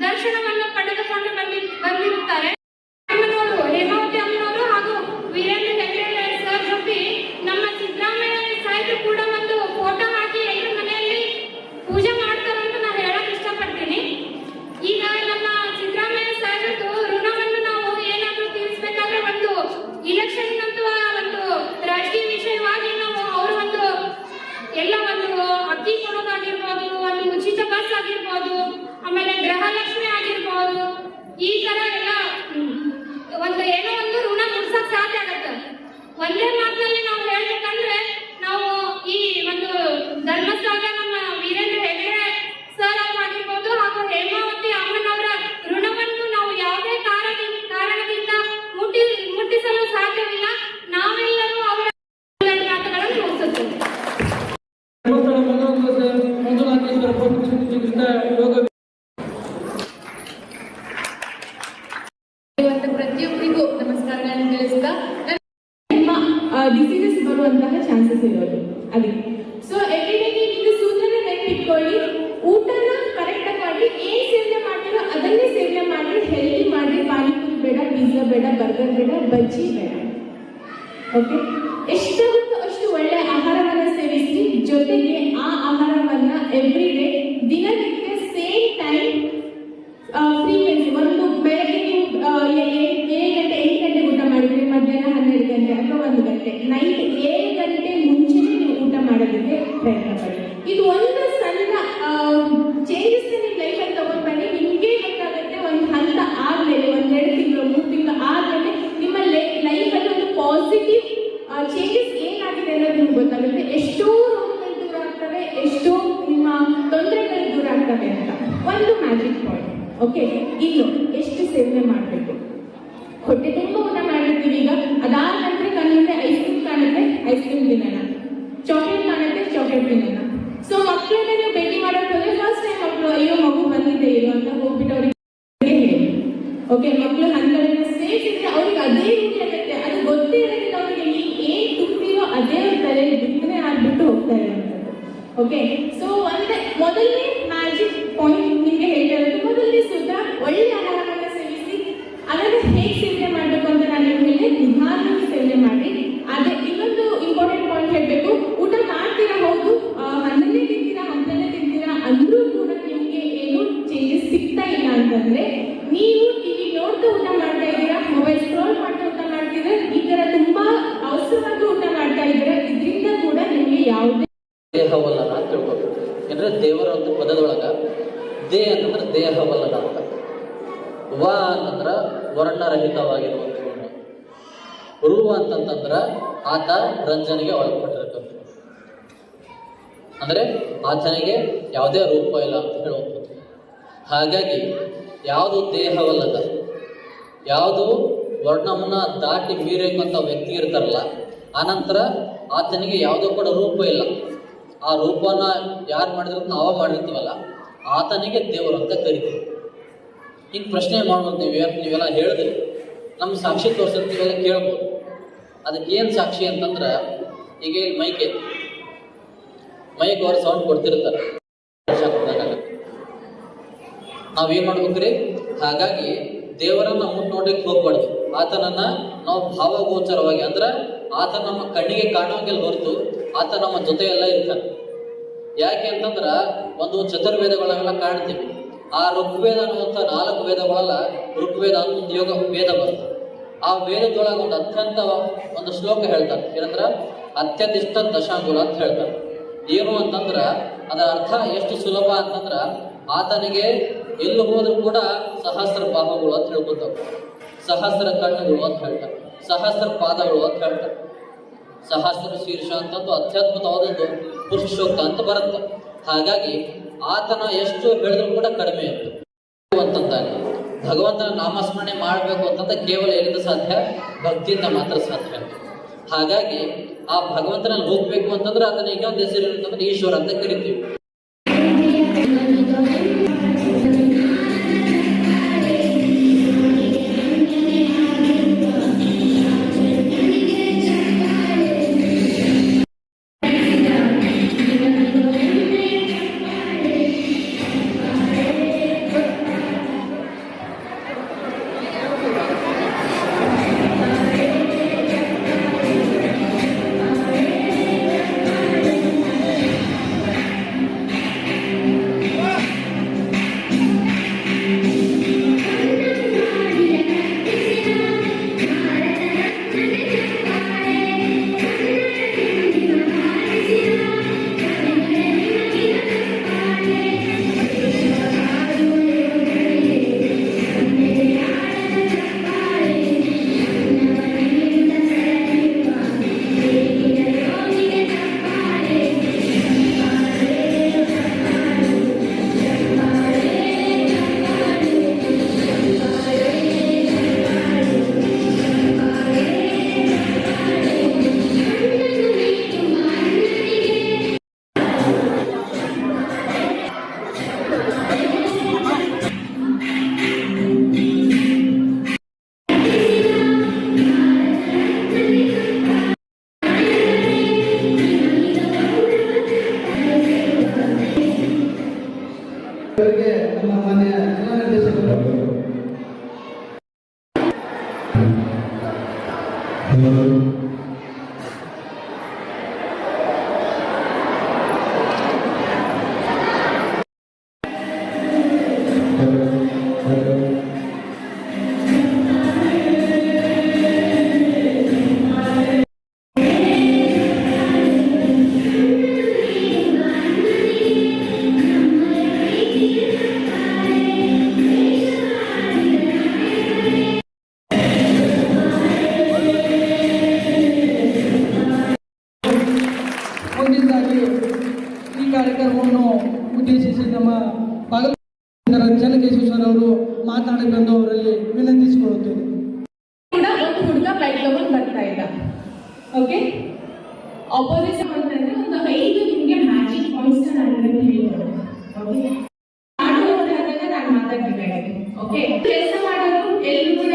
ದರ್ಶನವನ್ನು ಪಡೆದುಕೊಂಡು ಬಂದಿರುತ್ತಾರೆ. ಹೇಮಾವತಿ ಅಮ್ಮನವರು ಹಾಗೂ ವೀರೇಂದ್ರ ಹೆಗ್ಡೆ ಸರ್ ಜೊತೆ ನಮ್ಮ ಸಿದ್ದರಾಮಯ್ಯ ಸಾಹೇಬರು ಕೂಡ ಒಂದು ಫೋಟೋ ಹಾಕಿ ಎಲ್ಲರ ಮನೆಯಲ್ಲಿ ಪೂಜೆ ಮಾಡ್ತಾರೆ ಅಂತ ನಾನು ಹೇಳಕ್ ಇಷ್ಟಪಡ್ತೀನಿ. ಈಗ ನಮ್ಮ ಸಿದ್ದರಾಮಯ್ಯ ಸಾಹೇಬರು ಋಣವನ್ನು ನಾವು ಏನಾದ್ರೂ ತೀರಿಸಬೇಕಾದ್ರೆ ಒಂದು ಇಲೆಕ್ಷನ್ ಅಥವಾ ಒಂದು ರಾಜಕೀಯ ವಿಷಯವಾಗಿ ನಾವು ಅವರು ಒಂದು ಎಲ್ಲ ಒಂದು ಅಕ್ಕಿ ಕೊಡೋದಾಗಿರ್ಬೋದು, ಒಂದು ಉಚಿತ ಬಸ್ ಆಗಿರ್ಬೋದು, ಆಮೇಲೆ ಗೃಹಲಕ್ಷ್ಮಿ ಆಗಿರ್ಬೋದು, ಈ ತರ ಎಲ್ಲ ಒಂದು ಏನೋ ಒಂದು ಋಣ ಮುಡ್ಸಕ್ ಸಾಧ್ಯ ಆಗತ್ತೆ. ಒಂದೇ ಮಾತಿನಲ್ಲಿ ನಾವು ಹೇಳ್ಬೇಕಂದ್ರೆ ನಾವು ಈ ಒಂದು ಧರ್ಮಸ್ಥಳದ ನಮ್ಮ ವೀರೇಂದ್ರ ಹೆಗ್ಡೆ ಸರ್ ಆಗಿರ್ಬೋದು ಹಾಗೂ ಹೇಮಾವತಿ ಅಮ್ಮನವರ ಋಣವನ್ನು ನಾವು ಯಾವುದೇ ಕಾರಣದಿಂದ ಮುಟ್ಟಿಸಲು ಸಾಧ್ಯವಿಲ್ಲ. ನಾವೆಲ್ಲರೂ ಅವರ ಮಾತುಗಳನ್ನು ಮುಗಿಸುತ್ತೇವೆ. ಪ್ರತಿಯೊಬ್ಬರಿಗೂ ನಮಸ್ಕಾರಗಳನ್ನು ತಿಳಿಸ್ತಾ ನಿಮ್ಮ ಡಿಸೀಸಸ್ ಬರುವಂತಹ ಚಾನ್ಸಸ್ ಇರೋದು ಅದಕ್ಕೆ. ಸೊ ಎವ್ರಿಡೇಗೆ ನೀವು ಸೂತ್ರನ ನೆನಪಿಟ್ಕೊಳ್ಳಿ, ಊಟನ ಕರೆಕ್ಟ್ ಮಾಡಿ ಏನ್ ಸೇವನೆ ಮಾಡ್ತೀರೋ ಅದನ್ನೇ ಸೇವನೆ ಮಾಡಿ, ಹೆಲ್ದಿ ಮಾಡಿ. ಪಾನಿಪುರಿ ಬೇಡ, ಪಿಜ್ಜಾ ಬೇಡ, ಬರ್ಗರ್ ಬೇಡ, ಬಜ್ಜಿ ಬೇಡ. ಓಕೆ, ಎಷ್ಟಾಗುತ್ತೋ ಅಷ್ಟು ಒಳ್ಳೆ ಆಹಾರವನ್ನ ಸೇವಿಸಿ, ಜೊತೆಗೆ ಆ ಆಹಾರವನ್ನ ಎವ್ರಿ ಡೇ ದಿನನಿತ್ಯ ಸೇಮ್ ಟೈಮ್ ಫ್ರೀಕ್ವೆನ್ಸಿ, ಒಂದು ಬೆಳಗ್ಗೆ ನೀವು 7 ಗಂಟೆ ಊಟ ಮಾಡಿದ್ರೆ ಮಧ್ಯಾಹ್ನ 12 ಗಂಟೆ ಅಥವಾ 1 ಗಂಟೆ, ನೈಟ್ 7 ಗಂಟೆ ಮುಂಚೆನೆ ನೀವು ಊಟ ಮಾಡೋದಕ್ಕೆ ಪ್ರಯತ್ನ ಪಡಿ. ಇದು ಒಂದು ಸಣ್ಣ ಚೇಂಜಸ್ ನಿಮ್ಮ ಲೈಫಲ್ಲಿ ತಗೊಂಡ್ ಬನ್ನಿ. ನಿಮ್ಗೆ ಗೊತ್ತಾಗುತ್ತೆ ಒಂದು ಹಂತ ಆದ್ಮೇಲೆ, 1-2 ತಿಂಗಳು 3 ತಿಂಗಳು ಆದ್ಮೇಲೆ ನಿಮ್ಮ ಲೈಫಲ್ಲಿ ಒಂದು ಪಾಸಿಟಿವ್ ಚೇಂಜಸ್ ಏನಾಗಿದೆ ಅನ್ನೋದು ನಿಮ್ಗೆ ಗೊತ್ತಾಗುತ್ತೆ. ಎಷ್ಟೋ ರೋಗಗಳು ದೂರ ಆಗ್ತವೆ, ಎಷ್ಟೋ ನಿಮ್ಮ ತೊಂದರೆಗಳು ದೂರ ಆಗ್ತವೆ ಅಂತ ಒಂದು ಮ್ಯಾಜಿಕ್ ಪಾಯಿಂಟ್. ಓಕೆ, ಇನ್ನು ಎಷ್ಟು ಸೇವನೆ ಮಾಡಬೇಕು, ಹೊಟ್ಟೆ ತುಂಬ ಊಟ ಮಾಡಿರ್ತೀವಿ. ಈಗ ಅದಾದ ನಂತರ ಕಣ್ಣು ಮುಂದೆ ಐಸ್ ಕ್ರೀಮ್ ಕಾಣುತ್ತೆ, ಐಸ್ ಕ್ರೀಮ್ ತಿನ್ನೋಣ. ಚಾಕ್ಲೇಟ್ ಕಾಣುತ್ತೆ, ಚಾಕ್ಲೇಟ್ ತಿನ್ನೋಣ. ಸೊ ಮಕ್ಕಳನ್ನ ನೀವು ಭೇಟಿ ಮಾಡೋಕೆ ಹೋದ್ರೆ ಫಸ್ಟ್ ಟೈಮ್ ಮಕ್ಕಳು ಅಯ್ಯೋ ಮಗು ಬಂದಿದೆ ಇರೋ ಅಂತ ಹೋಗ್ಬಿಟ್ಟು ಅವ್ರಿಗೆ ಹೇಳಿ. ಓಕೆ, ಮಕ್ಕಳು ಹಂಗಡೆಲ್ಲ ಸೇಫ್ ಇದ್ರೆ ಅವ್ರಿಗೆ ಅದೇ ರೀತಿ ಆಗುತ್ತೆ. ಅದು ಗೊತ್ತೇ ಇರೋದಿಲ್ಲ ಅವ್ರಿಗೆ, ನೀವು ಏನ್ ತುಂಬಿರೋ ಅದೇ ಅವ್ರ ತಲೆಯಲ್ಲಿ ಬಿತ್ತನೆ ಆಗ್ಬಿಟ್ಟು ಹೋಗ್ತಾ ಇರೋದು. ಓಕೆ, ಸೊ ಮೊದಲನೇ ಮ್ಯಾಜಿಕ್ ಪಾಯಿಂಟ್ ನಿಮಗೆ ಹೇಳ್ತಾ ಇರೋದು, ಮೊದಲನೇ ಸೂತ್ರ ಒಳ್ಳೆ ಆಹಾರವನ್ನ ಸೇವಿಸಿ. ಅದನ್ನು ಹೇಗೆ ಸೇವನೆ ಮಾಡಬೇಕು ಅಂತ ನಾನು ನಿಮಗೆ ನಿಧಾನವಾಗಿ ಸೇವನೆ ಮಾಡಿ. ಅದೇ ಇನ್ನೊಂದು ಇಂಪಾರ್ಟೆಂಟ್ ಪಾಯಿಂಟ್ ಹೇಳಬೇಕು, ಊಟ ಮಾಡ್ತೀರಾ ಹೌದು, ಹಣ್ಣನ್ನೇ ತಿಂತೀರಾ, ಹಂಪಲನ್ನೇ ತಿಂತೀರಾ ಅಂದ್ರೂ ಕೂಡ ನಿಮಗೆ ಏನು ಚೇಂಜಸ್ ಸಿಗ್ತಾ ಇಲ್ಲ ಅಂತಂದ್ರೆ ನೀವು ಟಿವಿ ನೋಡ್ತಾ ಊಟ ಮಾಡ್ತಾ ಇದ್ದೀರಾ, ಮೊಬೈಲ್ ಸ್ಕ್ರೋಲ್ ಮಾಡ್ತಾ ಊಟ ಮಾಡ್ತಿದ್ರೆ, ಈ ತರ ತುಂಬಾ ಅವಸರವಾಗಿ ಊಟ ಮಾಡ್ತಾ ಇದ್ದೀರಾ. ಇದರಿಂದ ಕೂಡ ನಿಮಗೆ ಯಾವುದೇ ದೇಹವಲ್ಲನ ಅಂತ ತಿಳ್ಕೊಬೇಕು. ಅಂದ್ರೆ ದೇವರ ಒಂದು ಪದದೊಳಗ ದೇ ಅಂತಂದ್ರೆ ದೇಹವಲ್ಲನ ಅಂತ, ವ ಅಂತಂದ್ರ ವರ್ಣರಹಿತವಾಗಿರುವಂತ, ರು ಅಂತಂತಂದ್ರ ಆತ ರಂಜನೆಗೆ ಒಳಪಟ್ಟಿರ್ತಾನೆ, ಅಂದ್ರೆ ಆತನಿಗೆ ಯಾವುದೇ ರೂಪ ಇಲ್ಲ ಅಂತ ಹೇಳುವಂಥದ್ದು. ಹಾಗಾಗಿ ಯಾವುದು ದೇಹವಲ್ಲದ, ಯಾವುದು ವರ್ಣವನ್ನ ದಾಟಿ ಮೀರೇಕಂತ ವ್ಯಕ್ತಿ ಇರ್ತಾರಲ್ಲ, ಆನಂತರ ಆತನಿಗೆ ಯಾವುದೋ ಕೂಡ ರೂಪ ಇಲ್ಲ. ಆ ರೂಪನ ಯಾರು ಮಾಡಿದ್ರು ನಾವ ಮಾಡಿರ್ತೀವಲ್ಲ, ಆತನಿಗೆ ದೇವರು ಅಂತ ಕರಿತೀವಿ. ಈಗ ಪ್ರಶ್ನೆ ಮಾಡ್ಬೋದು, ನೀವೆಲ್ಲ ಹೇಳಿದ್ರಿ, ನಮ್ಮ ಸಾಕ್ಷಿ ತೋರಿಸಿರ್ತೀವೆಲ್ಲ ಕೇಳ್ಬೋದು. ಅದಕ್ಕೆ ಏನು ಸಾಕ್ಷಿ ಅಂತಂದ್ರೆ, ಈಗ ಮೈಕ್ ಅವ್ರು ಸೌಂಡ್ ಕೊಡ್ತಿರ್ತಾರೆ, ನಾವೇನ್ ಮಾಡ್ಬೇಕ್ರಿ? ಹಾಗಾಗಿ ದೇವರನ್ನ ಮುಟ್ಟು ನೋಡ್ಲಿಕ್ಕೆ ಹೋಗ್ಬಾರ್ದು. ಆತನನ್ನ ನಾವು ಭಾವಗೋಚರವಾಗಿ, ಅಂದ್ರೆ ಆತ ನಮ್ಮ ಕಣ್ಣಿಗೆ ಕಾಣೋಂಗಿಲ್ಲ ಹೊರತು ಆತ ನಮ್ಮ ಜೊತೆ ಎಲ್ಲ ಇರ್ತಾನೆ. ಯಾಕೆ ಅಂತಂದ್ರ ಒಂದು ಚತುರ್ವೇದಗಳೆಲ್ಲ ಕಾಣ್ತೀವಿ. ಆ ಋಗ್ವೇದ ಅನ್ನುವಂಥ 4 ವೇದಗಳೆಲ್ಲ, ಋಗ್ವೇದ ಅಂತ ಒಂದು ಯೋಗ ವೇದ ಬರುತ್ತೆ. ಆ ವೇದದೊಳಗೆ ಒಂದು ಅತ್ಯಂತ ಒಂದು ಶ್ಲೋಕ ಹೇಳ್ತಾರೆ, ಏನಂದ್ರ ಅತ್ಯಧಿಷ್ಠ ದಶಾಂಗುಲ ಅಂತ ಹೇಳ್ತಾರೆ. ಏನು ಅಂತಂದ್ರ ಅದರ ಅರ್ಥ ಎಷ್ಟು ಸುಲಭ ಅಂತಂದ್ರ, ಆತನಿಗೆ ಎಲ್ಲಿ ಹೋದ್ರೂ ಕೂಡ ಸಹಸ್ರ ಬಾಹುಗಳು ಅಂತ ಹೇಳ್ಕೊತಾವ, ಸಹಸ್ರ ಕಣ್ಣುಗಳು ಅಂತ ಹೇಳ್ತಾರೆ, ಸಹಸ್ರ ಪಾದಗಳು ಅಂತ ಹೇಳ್ತಾರೆ, ಸಹಸ್ರ ಶೀರ್ಷ ಅಂತಂದು ಅತ್ಯದ್ಭುತವಾದದ್ದು ಪುರುಷೋಕ್ತ ಅಂತ ಬರುತ್ತೆ. ಹಾಗಾಗಿ ಆತನ ಎಷ್ಟು ಹೇಳಿದ್ರು ಕೂಡ ಕಡಿಮೆ ಅಂತಂದಾನೆ. ಭಗವಂತನ ನಾಮಸ್ಮರಣೆ ಮಾಡಬೇಕು ಅಂತಂದ್ರೆ ಕೇವಲ ಎಲ್ಲಿಂದ ಸಾಧ್ಯ? ಭಕ್ತಿಯಿಂದ ಮಾತ್ರ ಸಾಧ್ಯ. ಹಾಗಾಗಿ ಆ ಭಗವಂತನಲ್ಲಿ ಹೋಗ್ಬೇಕು ಅಂತಂದ್ರೆ ಅದನ್ನ ಇನ್ನೊಂದು ಹೆಸರು ಅಂತಂದ್ರೆ ಈಶ್ವರ ಅಂತ ಕರಿತೀವಿ. ನಮ್ಮ ಮಾನ್ಯ ಜಿಲ್ಲಾ ನಿರ್ದೇಶಕರು ಈ ಕಾರ್ಯಕ್ರಮವನ್ನು ಉದ್ದೇಶಿಸಿ ನಮ್ಮ ಚನ್ನಕೇಶ್ವರ ಅವರು ಮಾತನಾಡಬೇಕೆಂದು ಅವರಲ್ಲಿ ವಿನಂತಿಸಿಕೊಳ್ಳುತ್ತೇನೆ. ಕೂಡ ಒಂದು ಹುಡುಗ ಬೈಕ್ ತಗೊಂಡು ಬರ್ತಾ ಇದ್ದ. ಓಕೆ, ಆಪೋಸಿಟ್ ಅಂತಂದ್ರೆ ನಾನು ಹೇಳ್ಕೊಡ್ತೀನಿ. ಓಕೆ, ಮಾಡುವಂತಹದ್ದನ್ನ ನಾನು ಮಾತಾಡ್ಬೇಕಾಗಿದೆ. ಓಕೆ, ಕೆಲಸ ಮಾಡೋದು ಎಲ್ಲರೂ ಕೂಡ